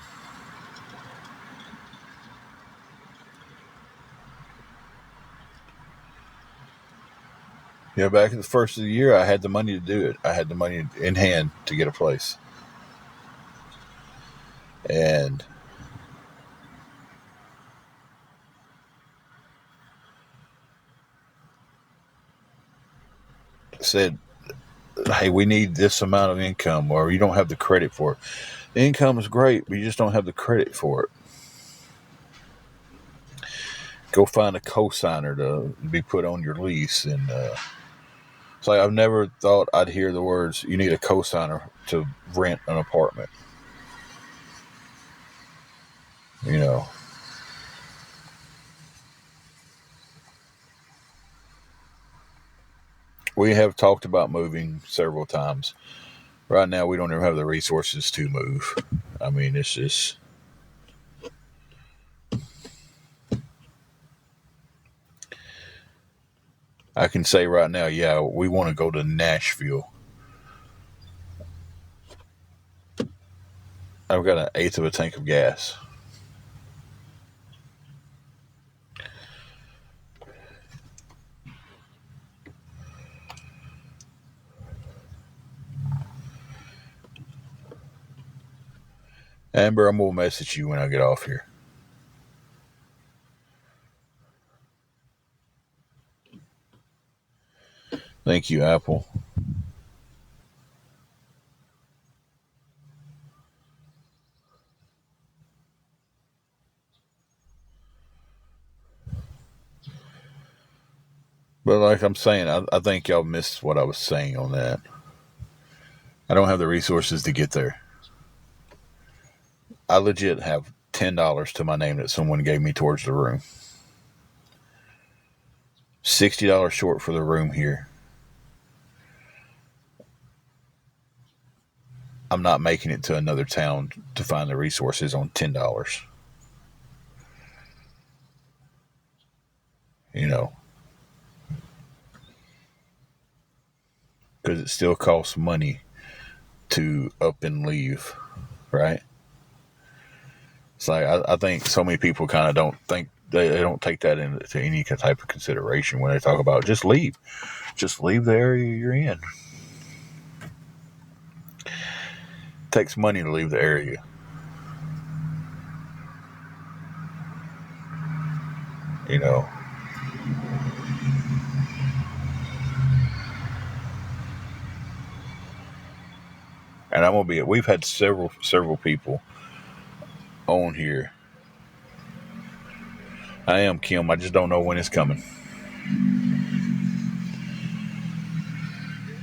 A: yeah, back at the first of the year, I had the money to do it. I had the money in hand to get a place. And said, hey, we need this amount of income, or you don't have the credit for it. The income is great, but you just don't have the credit for it. Go find a co-signer to be put on your lease. And it's like I've never thought I'd hear the words, you need a co-signer to rent an apartment. You know, we have talked about moving several times. Right now, we don't even have the resources to move. I mean, it's just. I can say right now, yeah, we want to go to Nashville. I've got an eighth of a tank of gas. Amber, I'm going to message you when I get off here. Thank you, Apple. But like I'm saying, I think y'all missed what I was saying on that. I don't have the resources to get there. I legit have $10 to my name that someone gave me towards the room. $60 short for the room here. I'm not making it to another town to find the resources on $10. You know, because it still costs money to up and leave, right? It's like I think so many people kind of don't think they don't take that into any type of consideration when they talk about just leave the area you're in. It takes money to leave the area. You know, and I'm gonna be. We've had several people on here. I am Kim. I just don't know when it's coming.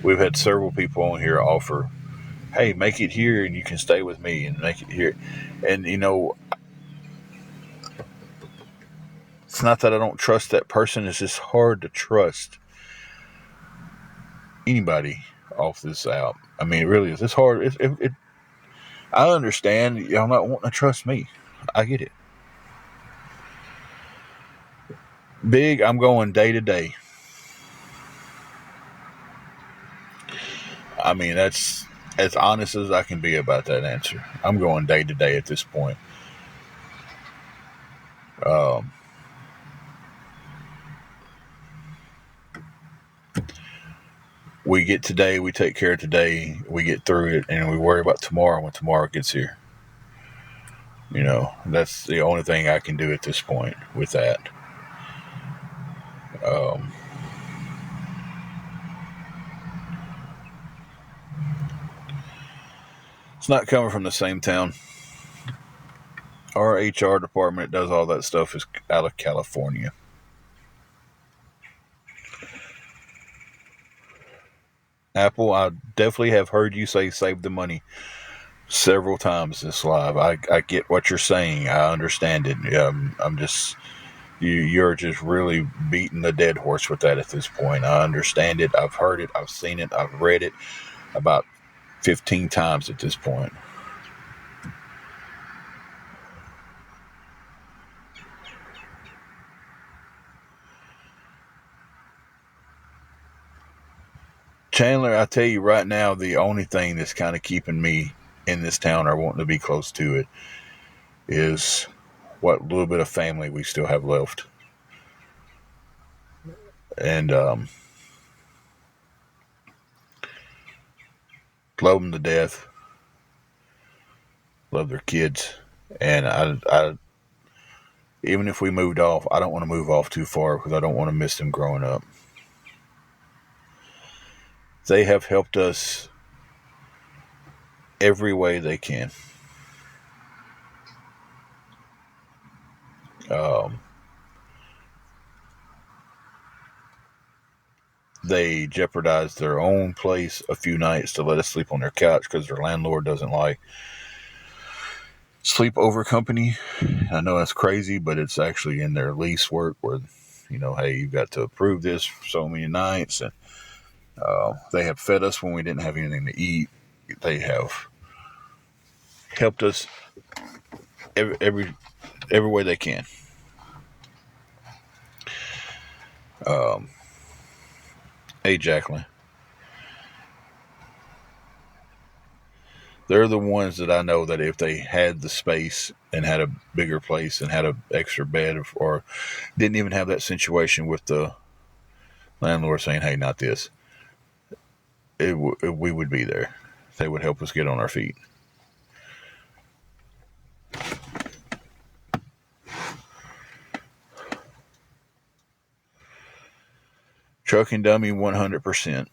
A: we've had several people on here offer, hey, make it here and you can stay with me and make it here. And, it's not that I don't trust that person. It's just hard to trust anybody off this app. I mean, it really is. It's hard. I understand y'all not wanting to trust me. I get it. Big, I'm going day to day. I mean, that's as honest as I can be about that answer. I'm going day to day at this point. We get today, we take care of today, we get through it, and we worry about tomorrow when tomorrow gets here. That's the only thing I can do at this point with that. It's not coming from the same town. Our HR department does all that stuff is out of California. Apple, I definitely have heard you say save the money several times this live. I get what you're saying. I understand it. I'm just you're just really beating the dead horse with that at this point. I understand it. I've heard it. I've seen it. I've read it about 15 times at this point. Chandler, I tell you right now, the only thing that's kind of keeping me in this town or wanting to be close to it is what little bit of family we still have left. And love them to death. Love their kids. And I even if we moved off, I don't want to move off too far because I don't want to miss them growing up. They have helped us every way they can. They jeopardized their own place a few nights to let us sleep on their couch because their landlord doesn't like sleepover company. I know that's crazy, but it's actually in their lease work where, hey, you've got to approve this for so many nights. And they have fed us when we didn't have anything to eat. They have helped us every way they can. Hey, Jacqueline. They're the ones that I know that if they had the space and had a bigger place and had an extra bed or didn't even have that situation with the landlord saying, hey, not this, we would be there. They would help us get on our feet. Trucking dummy 100%.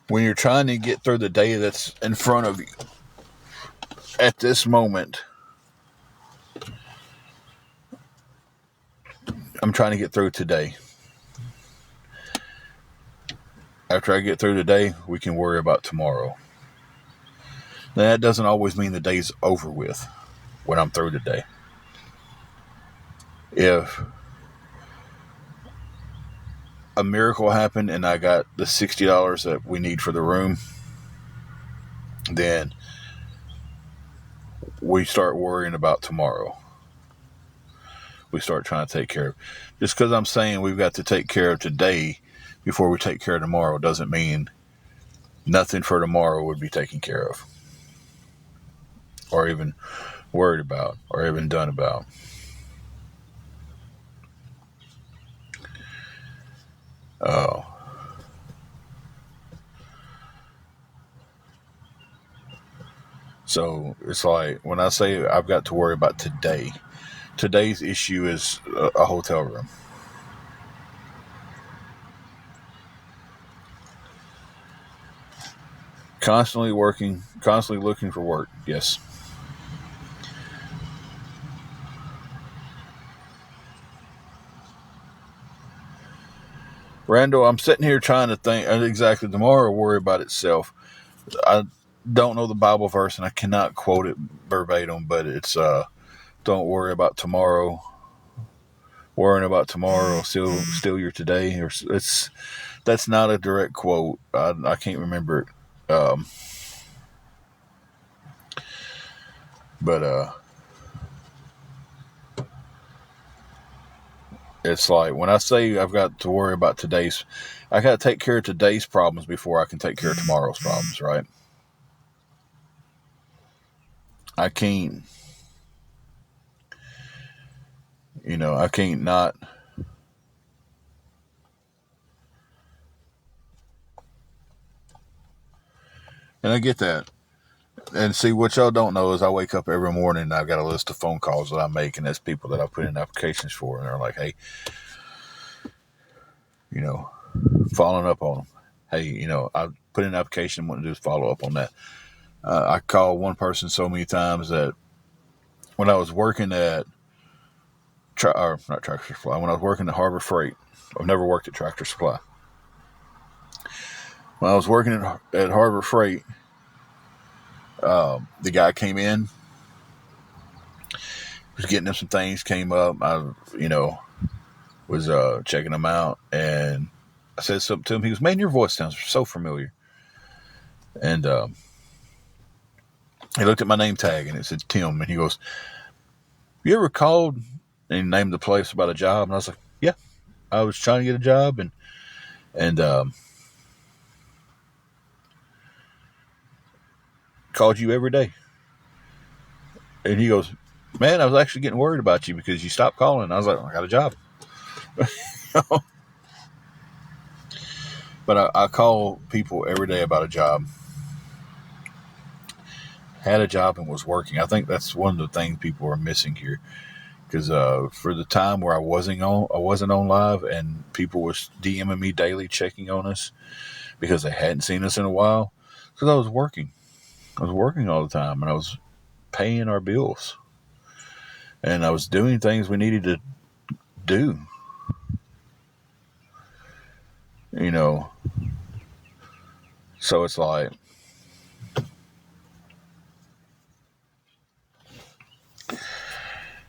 A: When you're trying to get through the day that's in front of you at this moment, I'm trying to get through today. After I get through today, we can worry about tomorrow. Now, that doesn't always mean the day's over with when I'm through today. If a miracle happened and I got the $60 that we need for the room, then we start worrying about tomorrow. We start trying to take care of. Just because I'm saying we've got to take care of today before we take care of tomorrow doesn't mean nothing for tomorrow would be taken care of or even worried about or even done about. Uh, so it's like when I say I've got to worry about today, today's issue is a hotel room. Constantly working, constantly looking for work. Yes. Randall, I'm sitting here trying to think exactly. Tomorrow will worry about itself. I don't know the Bible verse and I cannot quote it verbatim, but it's don't worry about tomorrow. Worrying about tomorrow steal your today, or it's that's not a direct quote. I can't remember it, but it's like when I say I've got to worry about today's, I got to take care of today's problems before I can take care of tomorrow's problems, right? I can't, I can't not. And I get that. And see, what y'all don't know is I wake up every morning and I've got a list of phone calls that I make, and that's people that I put in applications for, and they're like, hey, following up on them. Hey, I put in an application, what to do is follow up on that. I called one person so many times that when I was working at, not Tractor Supply, when I was working at Harbor Freight, I've never worked at Tractor Supply. When I was working at Harbor Freight, the guy came in, was getting him some things, came up, I, was checking them out, and I said something to him. He goes, man, your voice sounds so familiar. And he looked at my name tag and it said Tim, and he goes, you ever called and he named the place about a job? And I was like, yeah, I was trying to get a job, and called you every day. And he goes, man, I was actually getting worried about you because you stopped calling. I was like, I got a job. But I call people every day about a job. Had a job and was working. I think that's one of the things people are missing here. Because for the time where I wasn't on live, and people was DMing me daily, checking on us because they hadn't seen us in a while. Because I was working. I was working all the time, and I was paying our bills, and I was doing things we needed to do. So it's like,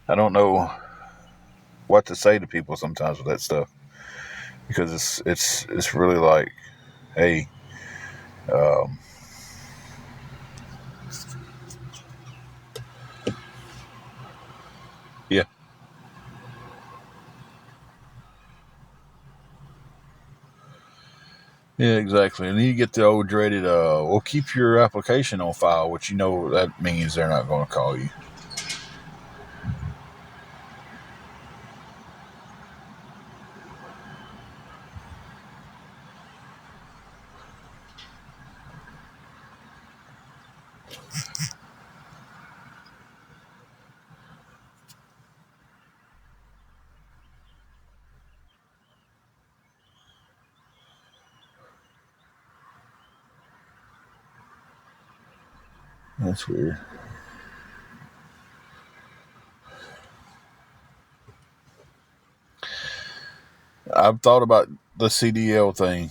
A: I don't know what to say to people sometimes with that stuff, because it's really like, hey, um, yeah, yeah, exactly. And then you get the old dreaded, well, keep your application on file, which that means they're not going to call you. That's weird. I've thought about the CDL thing.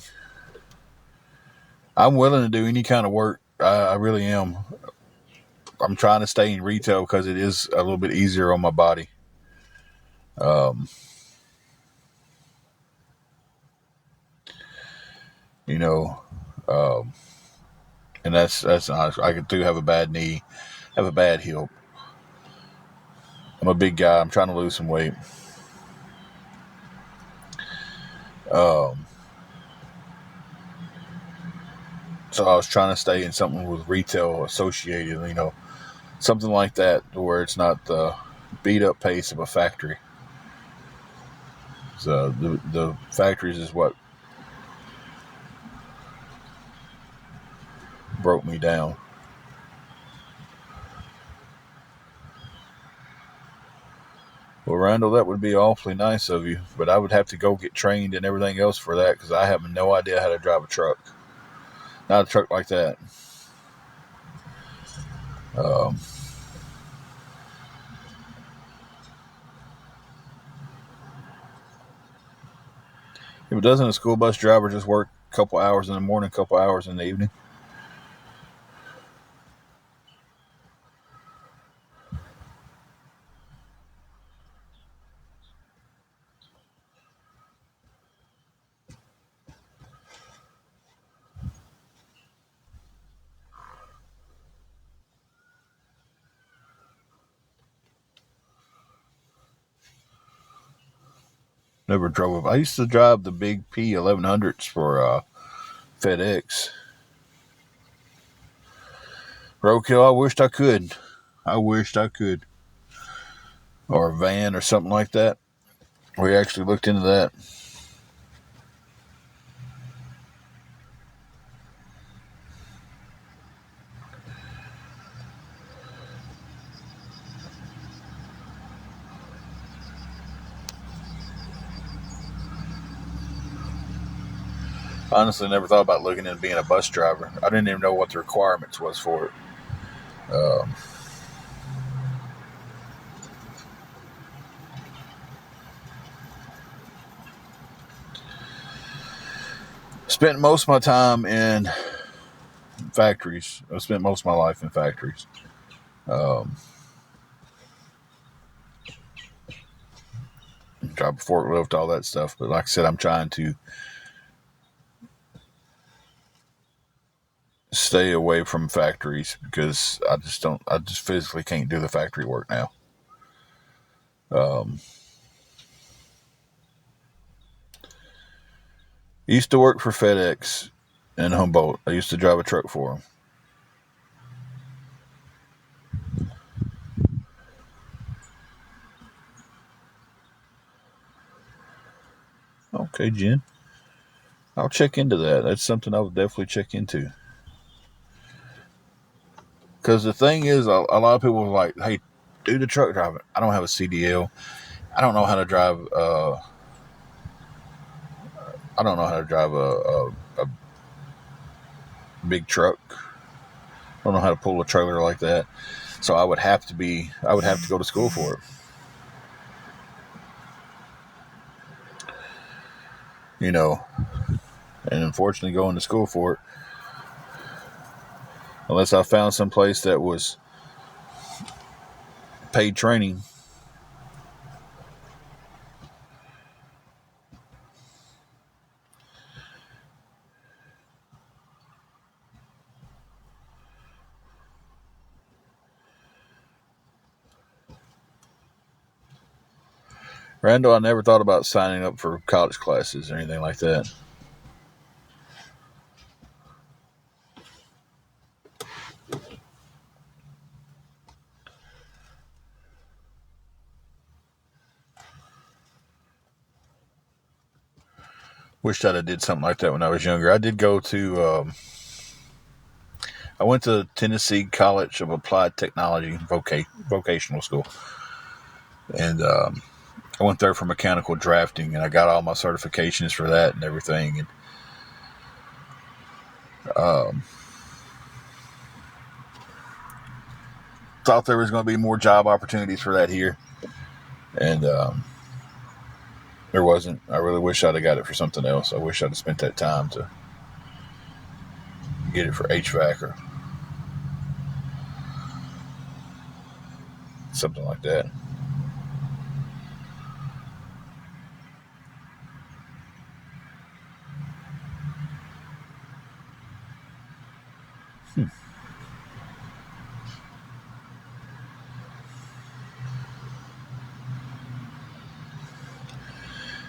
A: I'm willing to do any kind of work. I really am. I'm trying to stay in retail because it is a little bit easier on my body. Um, you know, um, and that's I do have a bad knee, have a bad hip. I'm a big guy. I'm trying to lose some weight. Um, so I was trying to stay in something with retail associated, something like that, where it's not the beat up pace of a factory. So the factories is what broke me down. Well, Randall, that would be awfully nice of you, but I would have to go get trained and everything else for that because I have no idea how to drive a truck. Not a truck like that. If it doesn't, a school bus driver just work a couple hours in the morning, a couple hours in the evening? Never drove. I used to drive the big P1100s for FedEx. Roadkill, I wished I could. I wished I could. Or a van or something like that. We actually looked into that. Honestly, never thought about looking into being a bus driver. I didn't even know what the requirements was for it. Spent most of my time in factories. I spent most of my life in factories. Drive a forklift, all that stuff. But like I said, I'm trying to stay away from factories because I just physically can't do the factory work now. Used to work for FedEx in Humboldt. I used to drive a truck for them. Okay, Jen. I'll check into that. That's something I would definitely check into. Because the thing is, a lot of people are like, hey, do the truck driving. I don't have a CDL. I don't know how to drive. I don't know how to drive a big truck. I don't know how to pull a trailer like that. So I would have to go to school for it. You know, and unfortunately going to school for it, unless I found some place that was paid training. Randall, I never thought about signing up for college classes or anything like that. Wished I'd have did something like that when I was younger. I did go to, I went to Tennessee College of Applied Technology vocational school. And I went there for mechanical drafting, and I got all my certifications for that and everything. And thought there was going to be more job opportunities for that here. And there wasn't. I really wish I'd have got it for something else. I wish I'd have spent that time to get it for HVAC or something like that.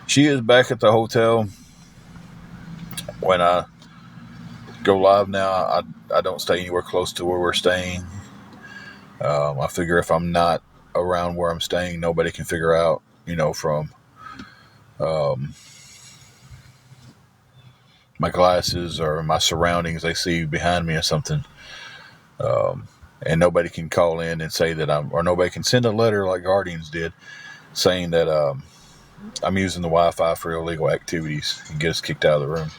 A: She is back at the hotel. When I go live now, I don't stay anywhere close to where we're staying. I figure if I'm not around where I'm staying, nobody can figure out, from my glasses or my surroundings, they see behind me or something, and nobody can call in and say that or nobody can send a letter like Guardians did saying that I'm using the Wi-Fi for illegal activities and get us kicked out of the room.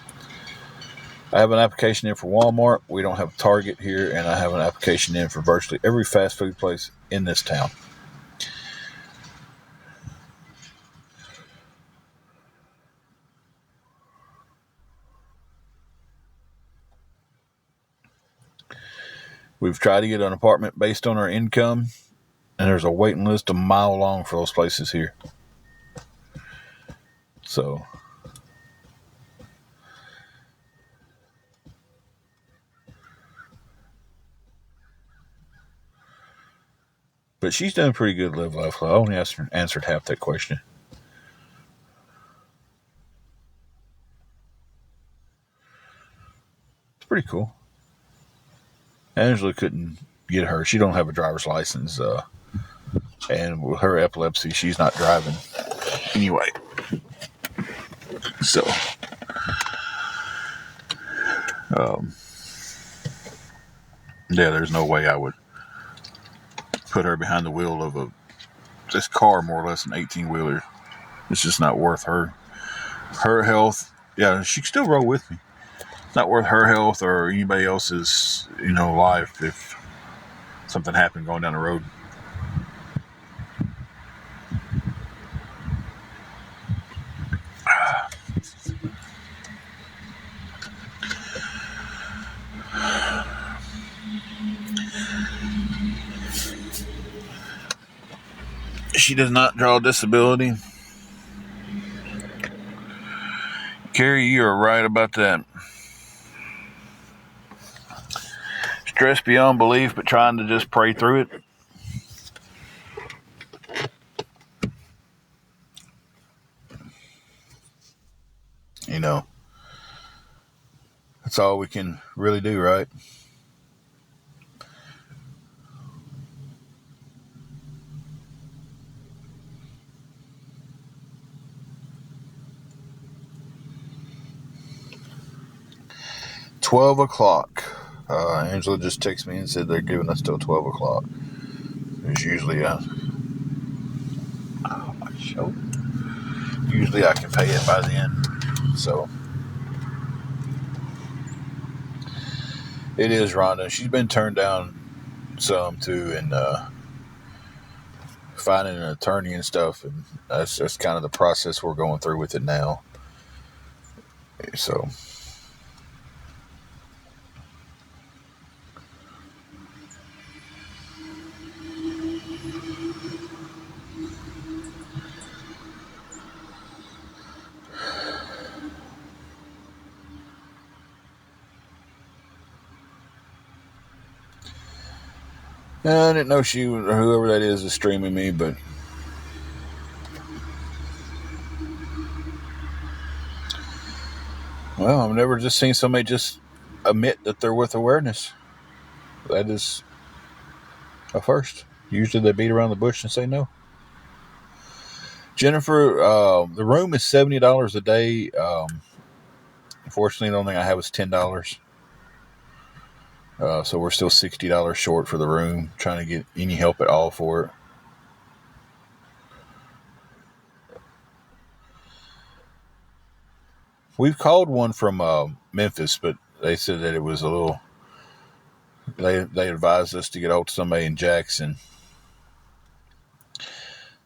A: I have an application in for Walmart. We don't have Target here, and I have an application in for virtually every fast food place in this town. We've tried to get an apartment based on our income, and there's a waiting list a mile long for those places here. So, but she's done pretty good live life. I only answered half that question. It's pretty cool. Angela couldn't get her. She don't have a driver's license, and with her epilepsy, she's not driving anyway. So, yeah, there's no way I would put her behind the wheel of this car, more or less an 18-wheeler. It's just not worth her health. Yeah, she can still roll with me. It's not worth her health or anybody else's, life if something happened going down the road. She does not draw disability. Carrie, you are right about that. Stress beyond belief, but trying to just pray through it. That's all we can really do, right? $12. Angela just texted me and said they're giving us till 12 o'clock. There's usually show. Usually I can pay it by then. So it is Rhonda. She's been turned down some too, and finding an attorney and stuff, and that's kind of the process we're going through with it now. So. I didn't know she, or whoever that is streaming me, but well, I've never just seen somebody just admit that they're with awareness. That is a first. Usually they beat around the bush and say no. Jennifer, the room is $70 a day. Unfortunately, the only thing I have is $10. So we're still $60 short for the room. Trying to get any help at all for it. We've called one from Memphis, but they said that it was a little. They advised us to get out to somebody in Jackson.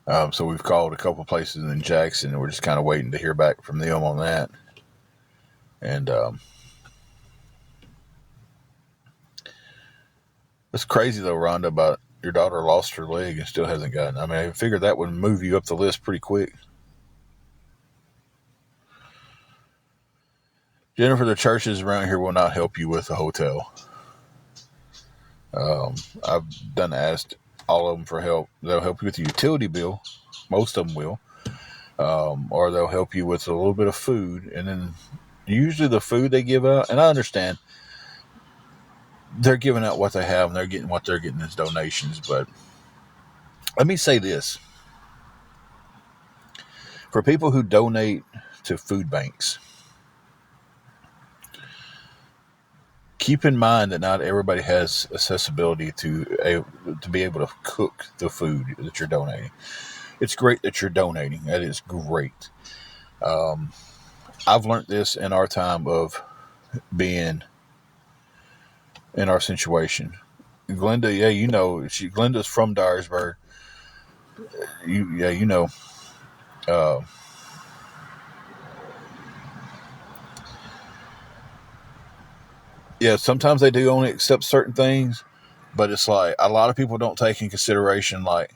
A: So we've called a couple places in Jackson, and we're just kind of waiting to hear back from them on that. And it's crazy though, Rhonda, about your daughter lost her leg and still hasn't gotten. I mean, I figured that would move you up the list pretty quick. Jennifer, the churches around here will not help you with a hotel. I've asked all of them for help. They'll help you with the utility bill. Most of them will. Or they'll help you with a little bit of food. And then usually the food they give out, and I understand they're giving out what they have and they're getting what they're getting as donations. But let me say this. For people who donate to food banks, keep in mind that not everybody has accessibility to be able to cook the food that you're donating. It's great that you're donating. That is great. I've learned this in our time of being in our situation. Glenda, yeah, you know, Glenda's from Dyersburg. You know. Uh, yeah, sometimes they do only accept certain things, but it's like a lot of people don't take in consideration, like,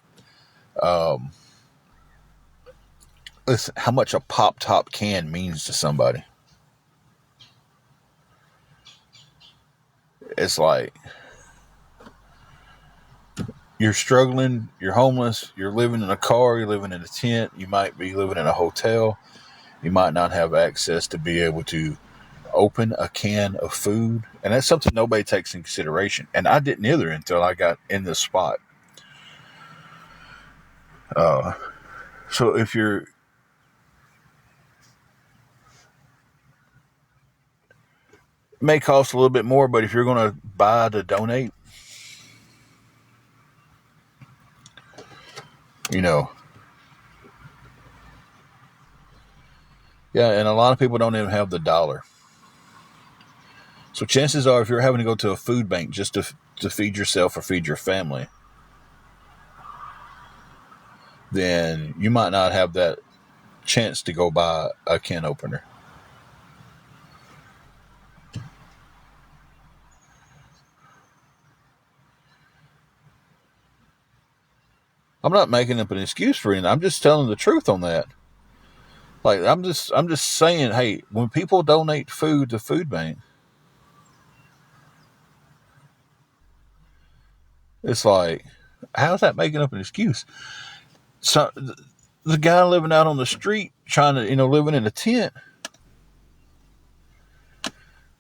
A: um, listen, how much a pop top can means to somebody. It's like you're struggling, you're homeless, you're living in a car, you're living in a tent, you might be living in a hotel, you might not have access to be able to open a can of food, and that's something nobody takes in consideration. And I didn't either until I got in this spot. So if you're, it may cost a little bit more, but if you're going to buy to donate, you know, yeah, and a lot of people don't even have the dollar. So chances are, if you're having to go to a food bank just to feed yourself or feed your family, then you might not have that chance to go buy a can opener. I'm not making up an excuse for anything. I'm just telling the truth on that. Like I'm just saying, hey, when people donate food to food bank, it's like, how's that making up an excuse? So the guy living out on the street trying to, living in a tent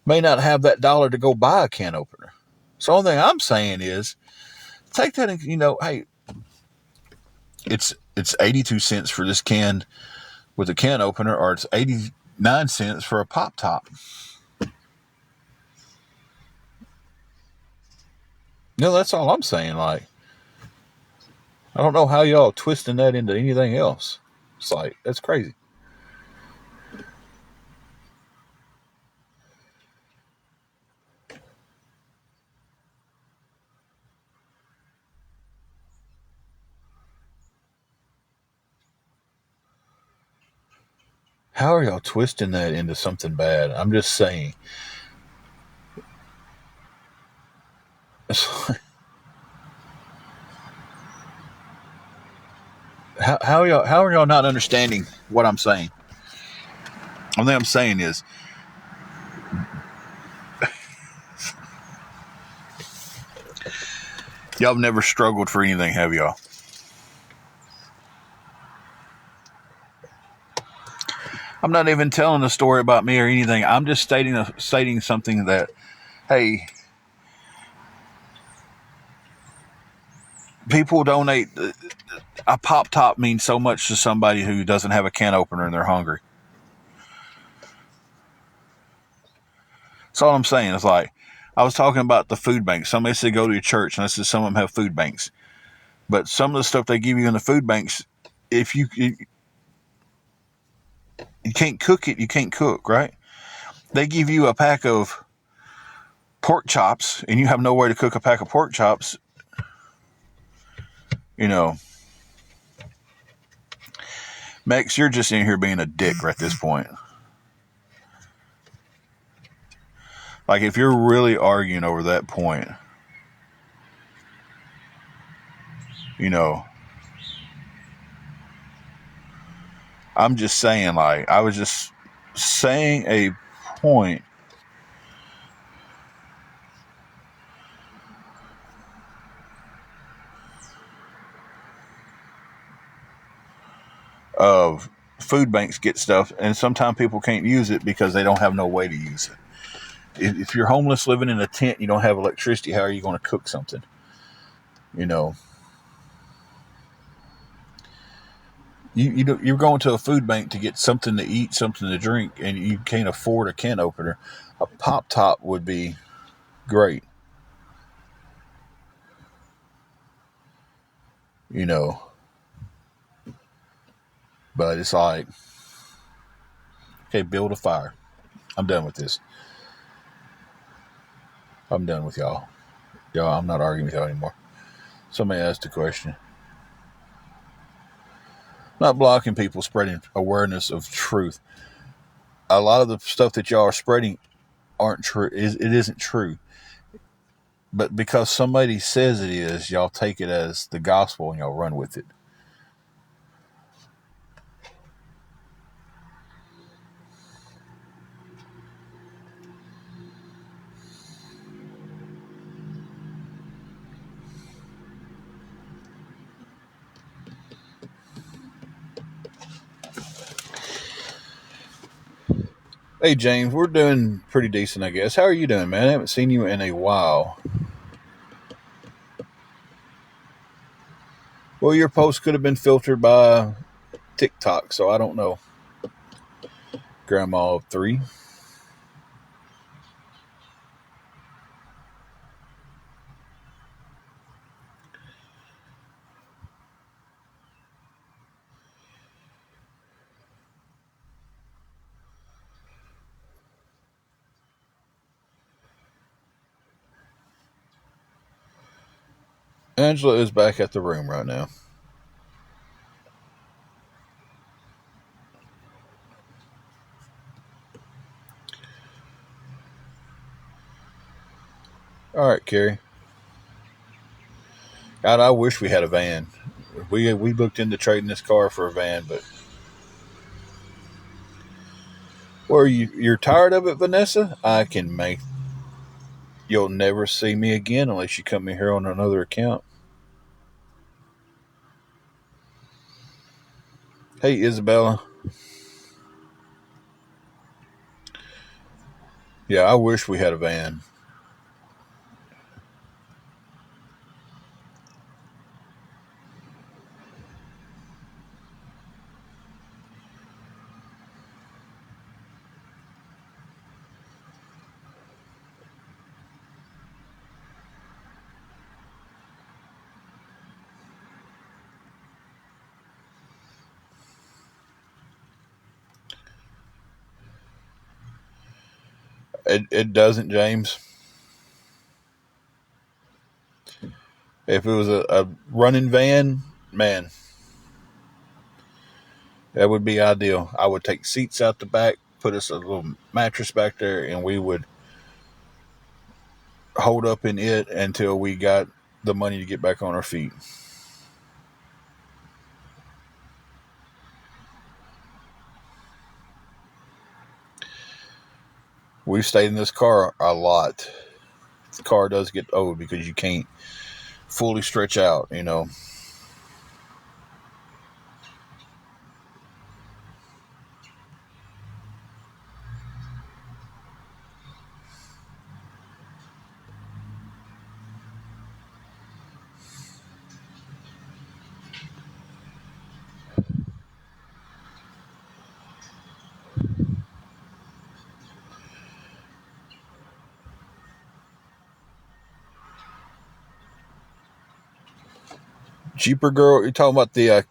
A: may not have that dollar to go buy a can opener. So the only thing I'm saying is take that, hey, it's 82 cents for this can with a can opener, or it's 89 cents for a pop top. That's all I'm saying. Like, I don't know how y'all twisting that into anything else. It's like, that's crazy. How are y'all twisting that into something bad? I'm just saying. How are y'all not understanding what I'm saying? The only thing I'm saying is, y'all have never struggled for anything, have y'all? I'm not even telling a story about me or anything. I'm just stating something that, hey, people donate. A pop top means so much to somebody who doesn't have a can opener and they're hungry. That's all I'm saying. It's like, I was talking about the food banks. Somebody said go to your church, and I said some of them have food banks. But some of the stuff they give you in the food banks, if you can't cook it, you can't cook, right? They give you a pack of pork chops, and you have nowhere to cook a pack of pork chops. Max, you're just in here being a dick right at this point. Like, if you're really arguing over that point, I'm just saying, like, I was just saying a point of food banks get stuff, and sometimes people can't use it because they don't have no way to use it. If you're homeless living in a tent, you don't have electricity, how are you going to cook something? You're going to a food bank to get something to eat, something to drink, and you can't afford a can opener. A pop top would be great, you know. But it's like, okay, build a fire. I'm done with this. I'm done with y'all. Y'all, I'm not arguing with y'all anymore. Somebody asked a question. Not blocking people spreading awareness of truth. A lot of the stuff that y'all are spreading aren't true. It isn't true. But because somebody says it is, y'all take it as the gospel and y'all run with it. Hey, James, we're doing pretty decent, I guess. How are you doing, man? I haven't seen you in a while. Well, your post could have been filtered by TikTok, so I don't know. Grandma of 3. Angela is back at the room right now. All right, Carrie. God, I wish we had a van. We looked into trading this car for a van, but well, you're tired of it, Vanessa? I can make. You'll never see me again unless you come in here on another account. Hey, Isabella. Yeah, I wish we had a van. It doesn't, James. If it was a running van, man, that would be ideal. I would take seats out the back, put us a little mattress back there, and we would hold up in it until we got the money to get back on our feet. We've stayed in this car a lot. The car does get old because you can't fully stretch out, you know. Cheaper girl, you're talking about the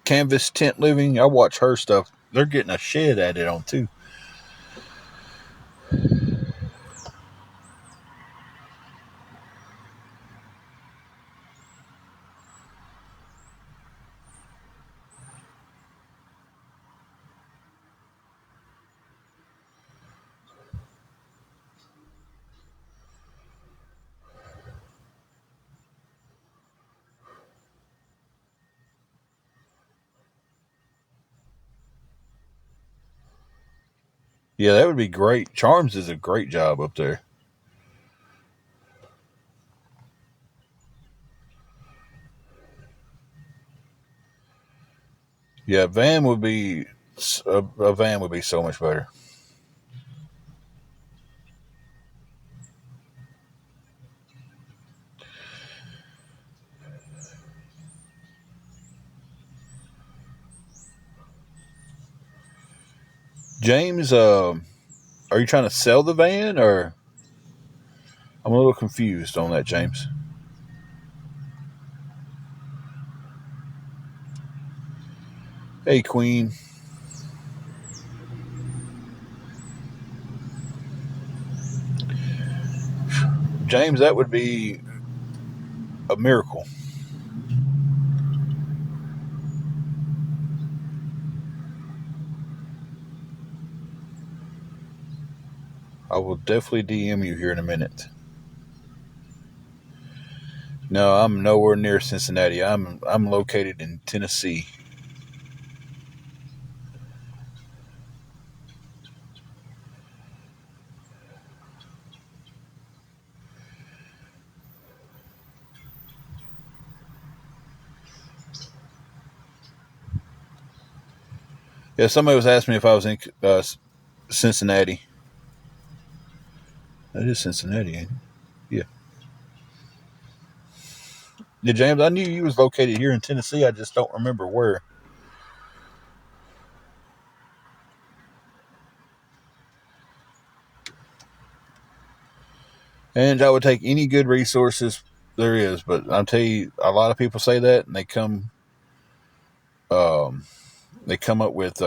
A: canvas tent living? I watch her stuff. They're getting a shed added on too. Yeah, that would be great. Charms is a great job up there. Yeah, a van would be so much better. James, are you trying to sell the van or? I'm I'm a little confused on that, James. Hey, Queen. James, that would be a miracle. I will definitely DM you here in a minute. No, I'm nowhere near Cincinnati. I'm located in Tennessee. Yeah, somebody was asking me if I was in Cincinnati. That is Cincinnati, ain't it? Yeah. Yeah, James, I knew you was located here in Tennessee. I just don't remember where. And I would take any good resources there is, but I'll tell you, a lot of people say that, and um, they come up with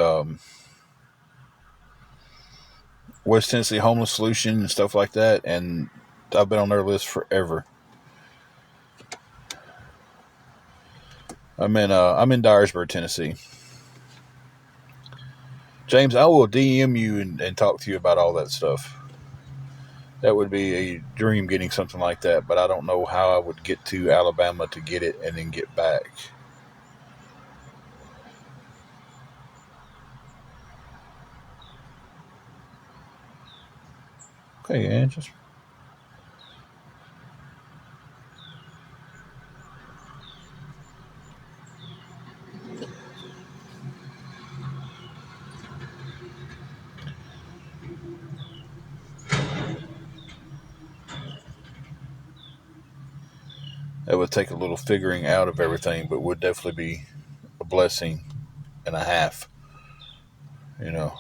A: West Tennessee Homeless Solution and stuff like that, and I've been on their list forever. I'm in Dyersburg, Tennessee. James, I will DM you and talk to you about all that stuff. That would be a dream getting something like that, but I don't know how I would get to Alabama to get it and then get back. Okay, and just that would take a little figuring out of everything, but would definitely be a blessing and a half, you know.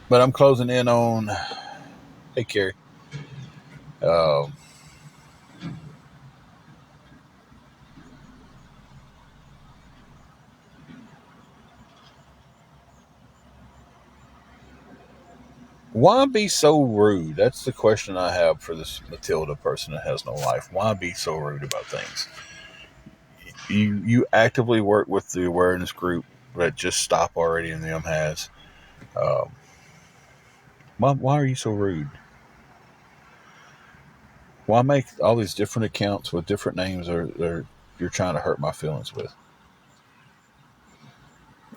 A: But I'm closing in on. Hey, Carrie. Um, why be so rude? That's the question I have for this Matilda person that has no life. Why be so rude about things? You actively work with the awareness group that Just Stop Already in them has. Um, why are you so rude? Why make all these different accounts with different names or you're trying to hurt my feelings with?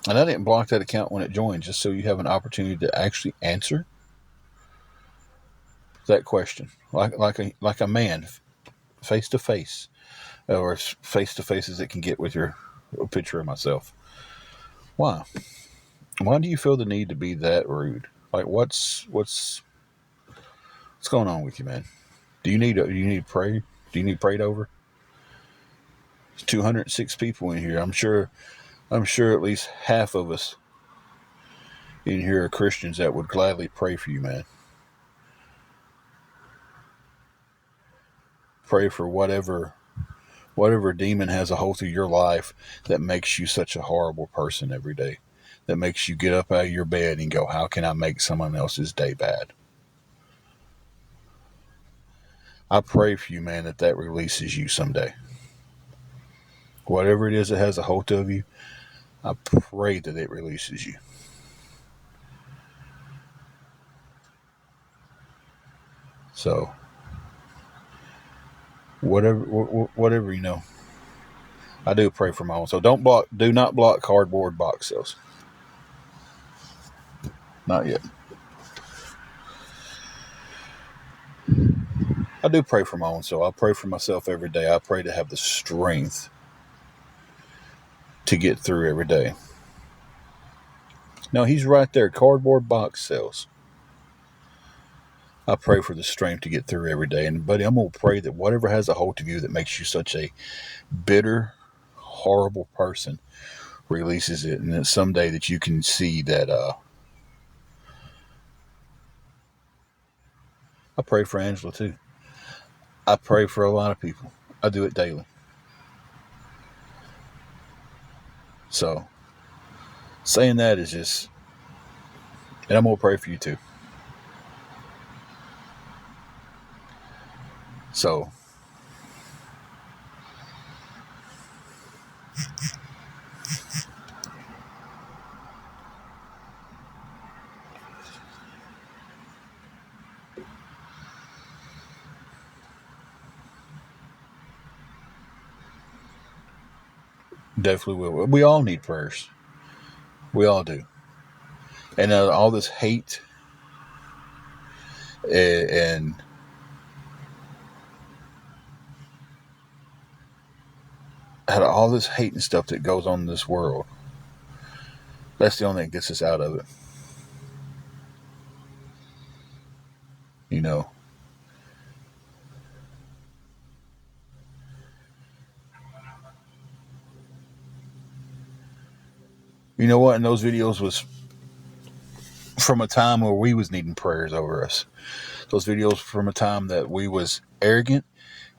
A: And I didn't block that account when it joined, just so you have an opportunity to actually answer that question, like a man, face to face, or as face to face as it can get with your a picture of myself. Why? Why do you feel the need to be that rude? Like, what's going on with you, man? Do you need pray? Do you need prayed over? There's 206 people in here. I'm sure at least half of us in here are Christians that would gladly pray for you, man. Pray for whatever demon has a hold of your life that makes you such a horrible person every day. That makes you get up out of your bed and go, how can I make someone else's day bad? I pray for you, man, that releases you someday. Whatever it is that has a hold of you, I pray that it releases you. So, whatever you know, I do pray for my own. So do not block cardboard box sales. Not yet. I do pray for my own soul. I pray for myself every day. I pray to have the strength to get through every day. No, he's right there. Cardboard box sales. I pray for the strength to get through every day. And, buddy, I'm going to pray that whatever has a hold of you that makes you such a bitter, horrible person releases it. And then someday that you can see that. I pray for Angela, too. I pray for a lot of people. I do it daily. So, saying that is just. And I'm going to pray for you, too. So, definitely will. We all need prayers. We all do. And all this hate and out of all this hate and stuff that goes on in this world, that's the only thing that gets us out of it. You know. You know what? And those videos was from a time where we was needing prayers over us. Those videos from a time that we was arrogant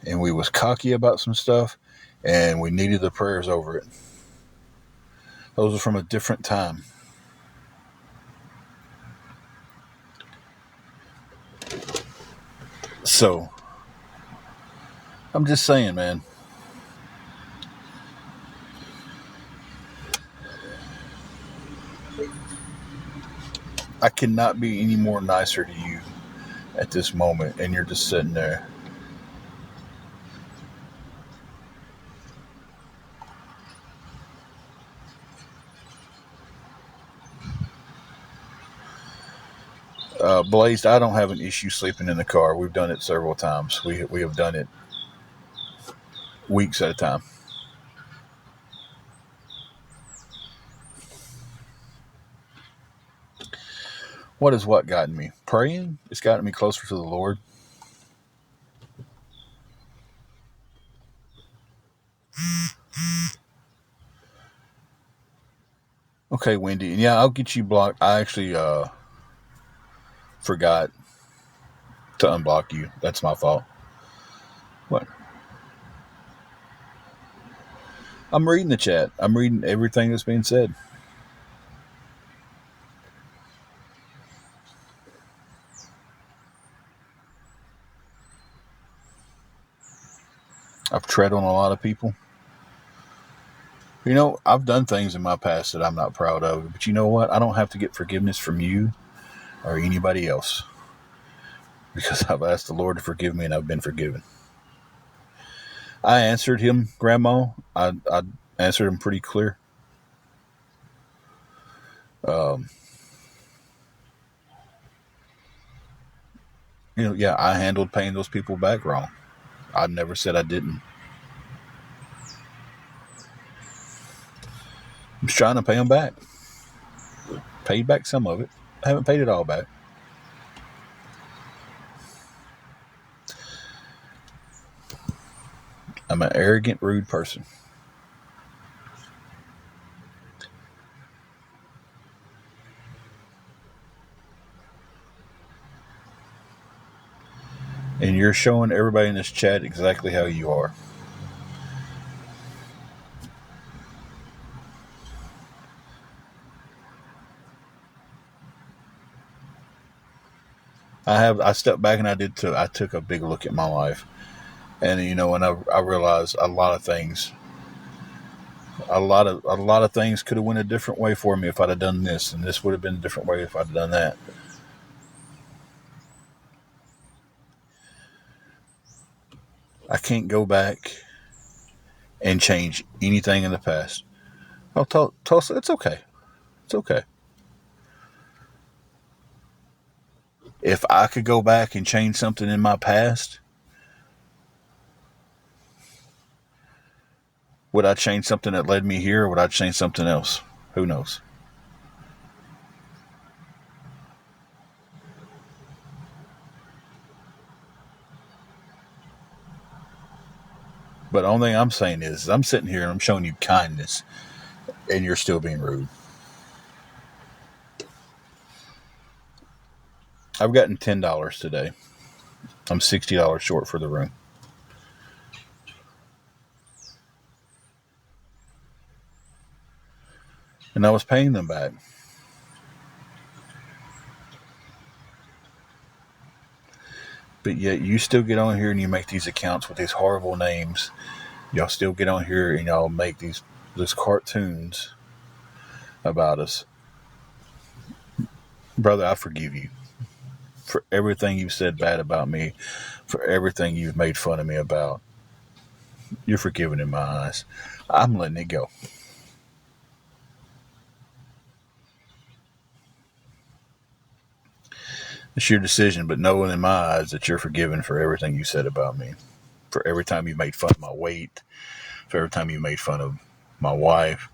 A: and we was cocky about some stuff and we needed the prayers over it. Those are from a different time. So, I'm just saying, man. I cannot be any more nicer to you at this moment, and you're just sitting there. Blazed, I don't have an issue sleeping in the car. We've done it several times. We have done it weeks at a time. What has what gotten me? Praying? It's gotten me closer to the Lord. Okay, Wendy. Yeah, I'll get you blocked. I actually forgot to unblock you. That's my fault. What? I'm reading the chat. I'm reading everything that's being said. I've tread on a lot of people. You know, I've done things in my past that I'm not proud of. But you know what? I don't have to get forgiveness from you or anybody else. Because I've asked the Lord to forgive me and I've been forgiven. I answered him, Grandma. I answered him pretty clear. Yeah, I handled paying those people back wrong. I never said I didn't. I'm just trying to pay them back. Paid back some of it. I haven't paid it all back. I'm an arrogant, rude person. And you're showing everybody in this chat exactly how you are. I stepped back and I took a big look at my life. And and I realized a lot of things could have went a different way for me if I'd have done this, and this would have been a different way if I'd have done that. I can't go back and change anything in the past. Oh, Tulsa, it's okay. It's okay. If I could go back and change something in my past, would I change something that led me here, or would I change something else? Who knows? But the only thing I'm saying is I'm sitting here and I'm showing you kindness, and you're still being rude. I've gotten $10 today. I'm $60 short for the room. And I was paying them back. But yet you still get on here and you make these accounts with these horrible names. Y'all still get on here and y'all make these cartoons about us. Brother, I forgive you for everything you've said bad about me, for everything you've made fun of me about. You're forgiven in my eyes. I'm letting it go. It's your decision, but knowing in my eyes that you're forgiven for everything you said about me, for every time you made fun of my weight, for every time you made fun of my wife,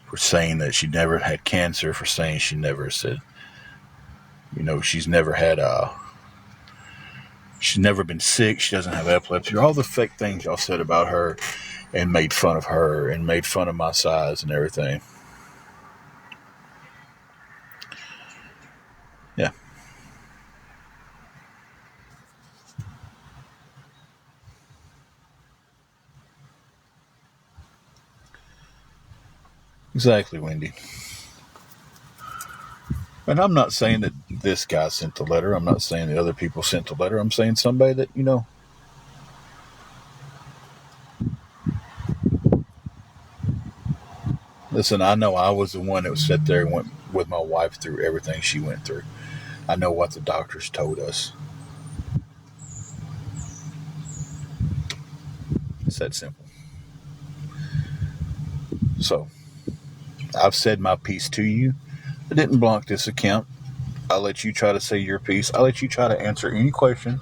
A: for saying that she never had cancer, for saying she never said, she's never had she's never been sick, she doesn't have epilepsy, all the fake things y'all said about her and made fun of her and made fun of my size and everything. Yeah. Exactly, Wendy. And I'm not saying that this guy sent the letter. I'm not saying that other people sent the letter. I'm saying somebody that, listen, I know I was the one that sat there and went with my wife through everything she went through. I know what the doctors told us. It's that simple. So, I've said my piece to you. I didn't block this account. I'll let you try to say your piece. I'll let you try to answer any question.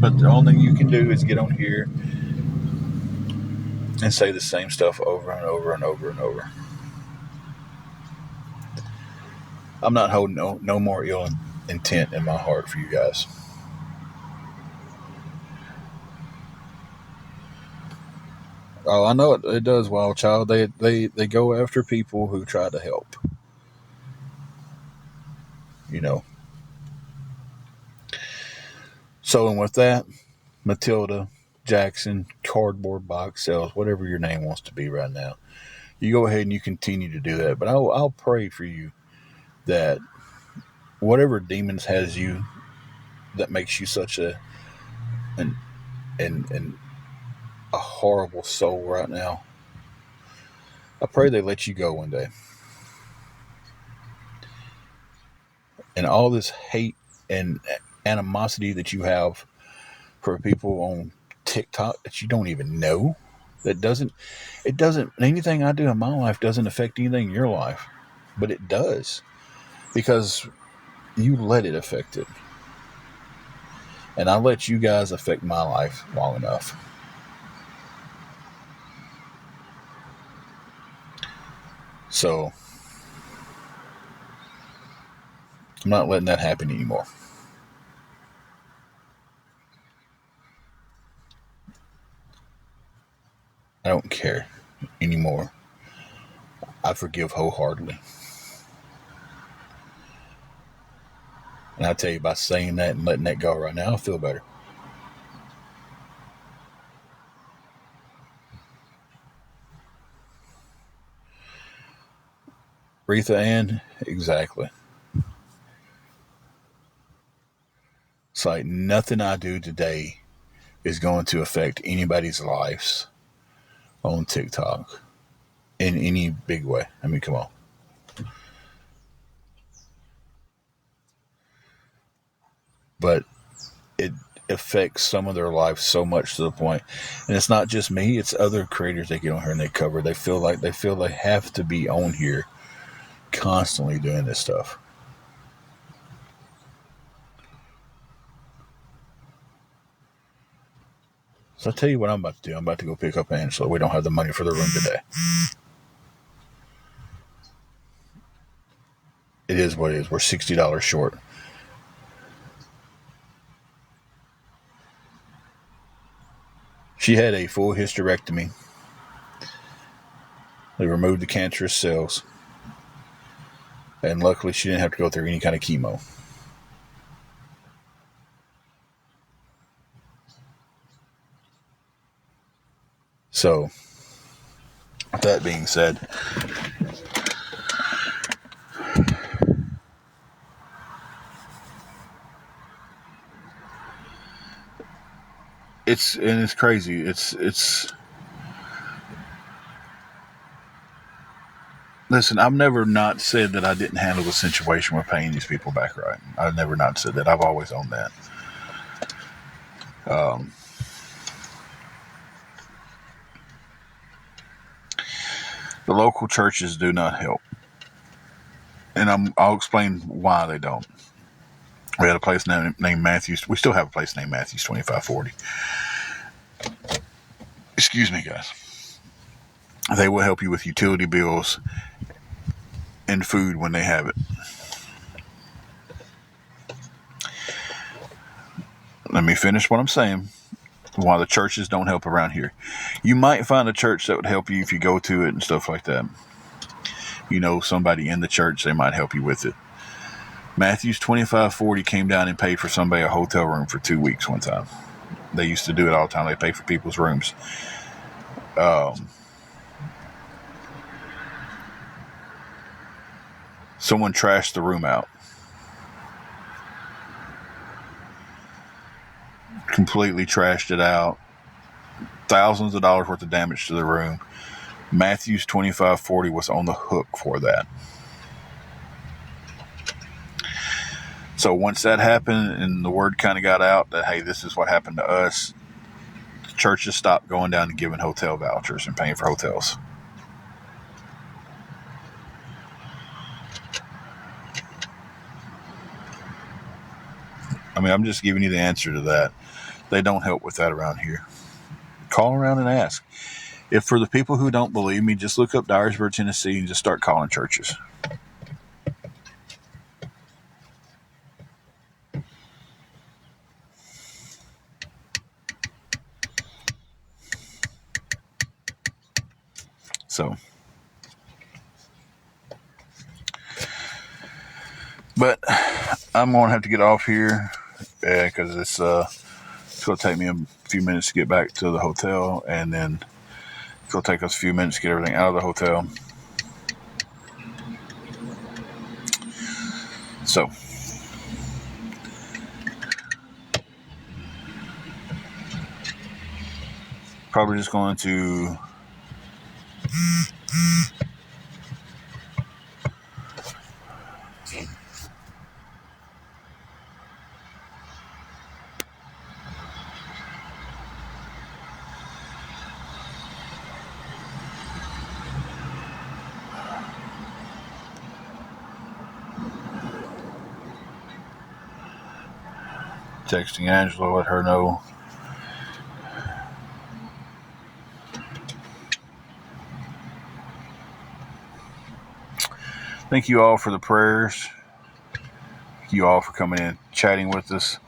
A: But the only thing you can do is get on here and say the same stuff over and over and over and over. I'm not holding no more ill intent in my heart for you guys. Oh, I know it does, Wild Child. They go after people who try to help. You know. So, and with that, Matilda, Jackson, Cardboard Box Sales, whatever your name wants to be right now, you go ahead and you continue to do that. But I'll pray for you that whatever demons has you that makes you such an, an a horrible soul right now, I pray they let you go one day. And all this hate and animosity that you have for people on TikTok that you don't even know, it doesn't, anything I do in my life doesn't affect anything in your life, but it does because you let it affect it. And I let you guys affect my life long enough. So I'm not letting that happen anymore. I don't care anymore. I forgive wholeheartedly. And I tell you, by saying that and letting that go right now, I feel better. Retha Ann, exactly. It's like nothing I do today is going to affect anybody's lives on TikTok in any big way. I mean, come on. But it affects some of their life so much to the point, and it's not just me; it's other creators that get on here and they cover. They feel they have to be on here constantly doing this stuff. So I'll tell you what I'm about to do. I'm about to go pick up Angela. We don't have the money for the room today. It is what it is. We're $60 short. She had a full hysterectomy. They removed the cancerous cells. And luckily, she didn't have to go through any kind of chemo. So, that being said, it's crazy. It's listen, I've never not said that I didn't handle the situation with paying these people back right. I've never not said that. I've always owned that. The local churches do not help. And I'll explain why they don't. We had a place named Matthews. We still have a place named Matthews 2540. Excuse me, guys. They will help you with utility bills and food when they have it. Let me finish what I'm saying. Why the churches don't help around here. You might find a church that would help you if you go to it and stuff like that. You know, somebody in the church, they might help you with it. Matthews 2540 came down and paid for somebody a hotel room for 2 weeks one time. They used to do it all the time. They pay for people's rooms. Someone trashed the room out. Completely trashed it out. Thousands of dollars worth of damage to the room. Matthews 2540 was on the hook for that. So once that happened and the word kind of got out that, hey, this is what happened to us, the churches stopped going down and giving hotel vouchers and paying for hotels. I mean, I'm just giving you the answer to that. They don't help with that around here. Call around and ask. If for the people who don't believe me, just look up Dyersburg, Tennessee and just start calling churches. So, but I'm going to have to get off here because it's going to take me a few minutes to get back to the hotel, and then it's going to take us a few minutes to get everything out of the hotel. So, probably just going to texting Angela, let her know. Thank you all for the prayers. Thank you all for coming in, chatting with us.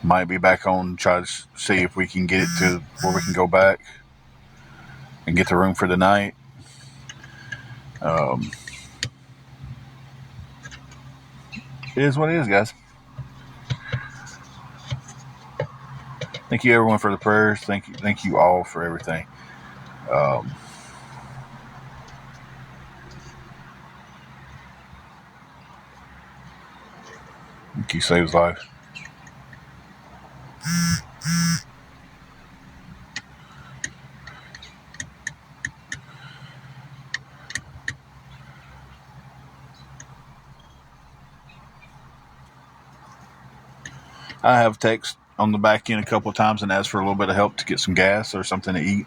A: Might be back on, try to see if we can get it to where we can go back and get the room for the night. It is what it is, guys. Thank you, everyone, for the prayers. Thank you all for everything. He saves life. I have text on the back end a couple of times and asked for a little bit of help to get some gas or something to eat.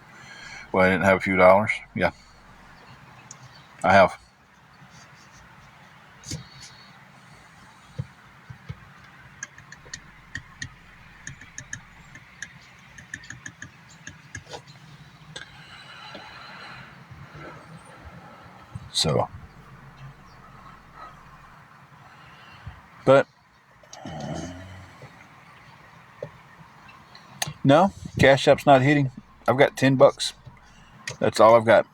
A: Well, I didn't have a few dollars. Yeah, I have. So, but no, Cash App's not hitting. I've got $10. That's all I've got.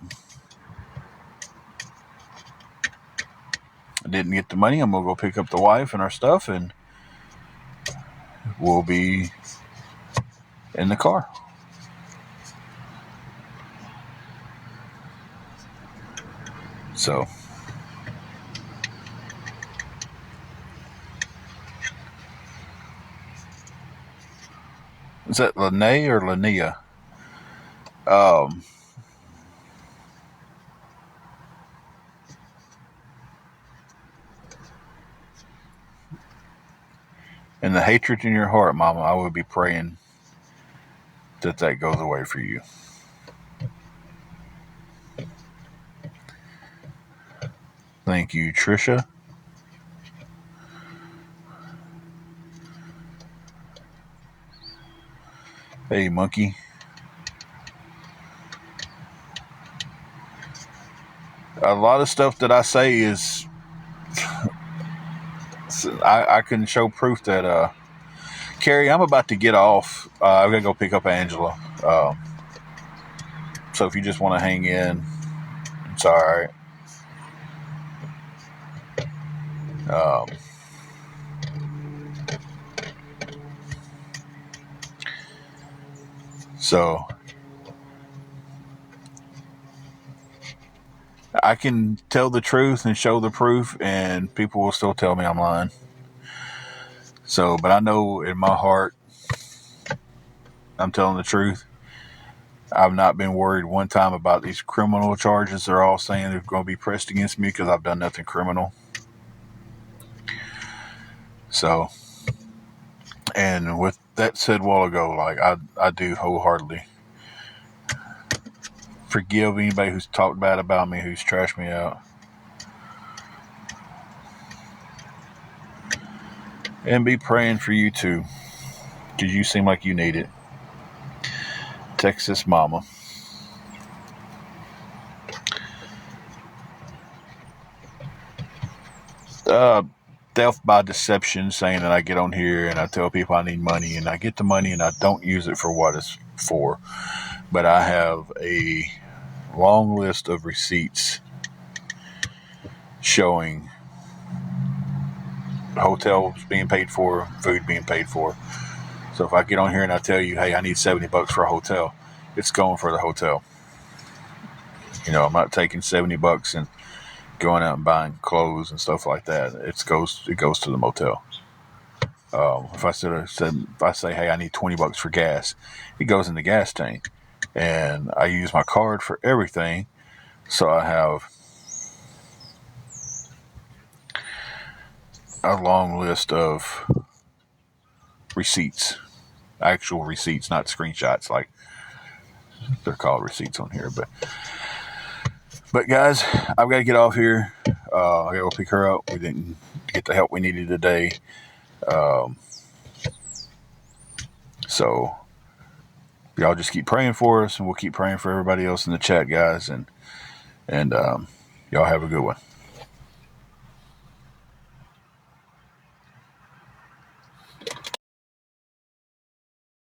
A: I didn't get the money. I'm gonna go pick up the wife and our stuff, and we'll be in the car. So, is that Lene or Linnea? And the hatred in your heart, Mama, I would be praying that goes away for you. Thank you, Trisha. Hey, Monkey. A lot of stuff that I say is I can show proof that Carrie, I'm about to get off. I've got to go pick up Angela. So if you just want to hang in, it's all right. So I can tell the truth and show the proof, and people will still tell me I'm lying. So, but I know in my heart, I'm telling the truth. I've not been worried one time about these criminal charges they're all saying they're going to be pressed against me because I've done nothing criminal. So, and with that said a while ago, like I do wholeheartedly forgive anybody who's talked bad about me, who's trashed me out. And be praying for you too, because you seem like you need it. Texas Mama. Death by deception, saying that I get on here and I tell people I need money, and I get the money and I don't use it for what it's for. But I have a long list of receipts showing hotels being paid for, food being paid for. So if I get on here and I tell you, hey, I need $70 for a hotel, it's going for the hotel. You know, I'm not taking $70 and going out and buying clothes and stuff like that. It goes to the motel. If I say, hey, I need $20 for gas, it goes in the gas tank. And I use my card for everything. So I have a long list of receipts, actual receipts, not screenshots like they're called receipts on here. But guys, I've got to get off here. I got to go pick her up. We didn't get the help we needed today. So y'all just keep praying for us, and we'll keep praying for everybody else in the chat, guys. And y'all have a good one.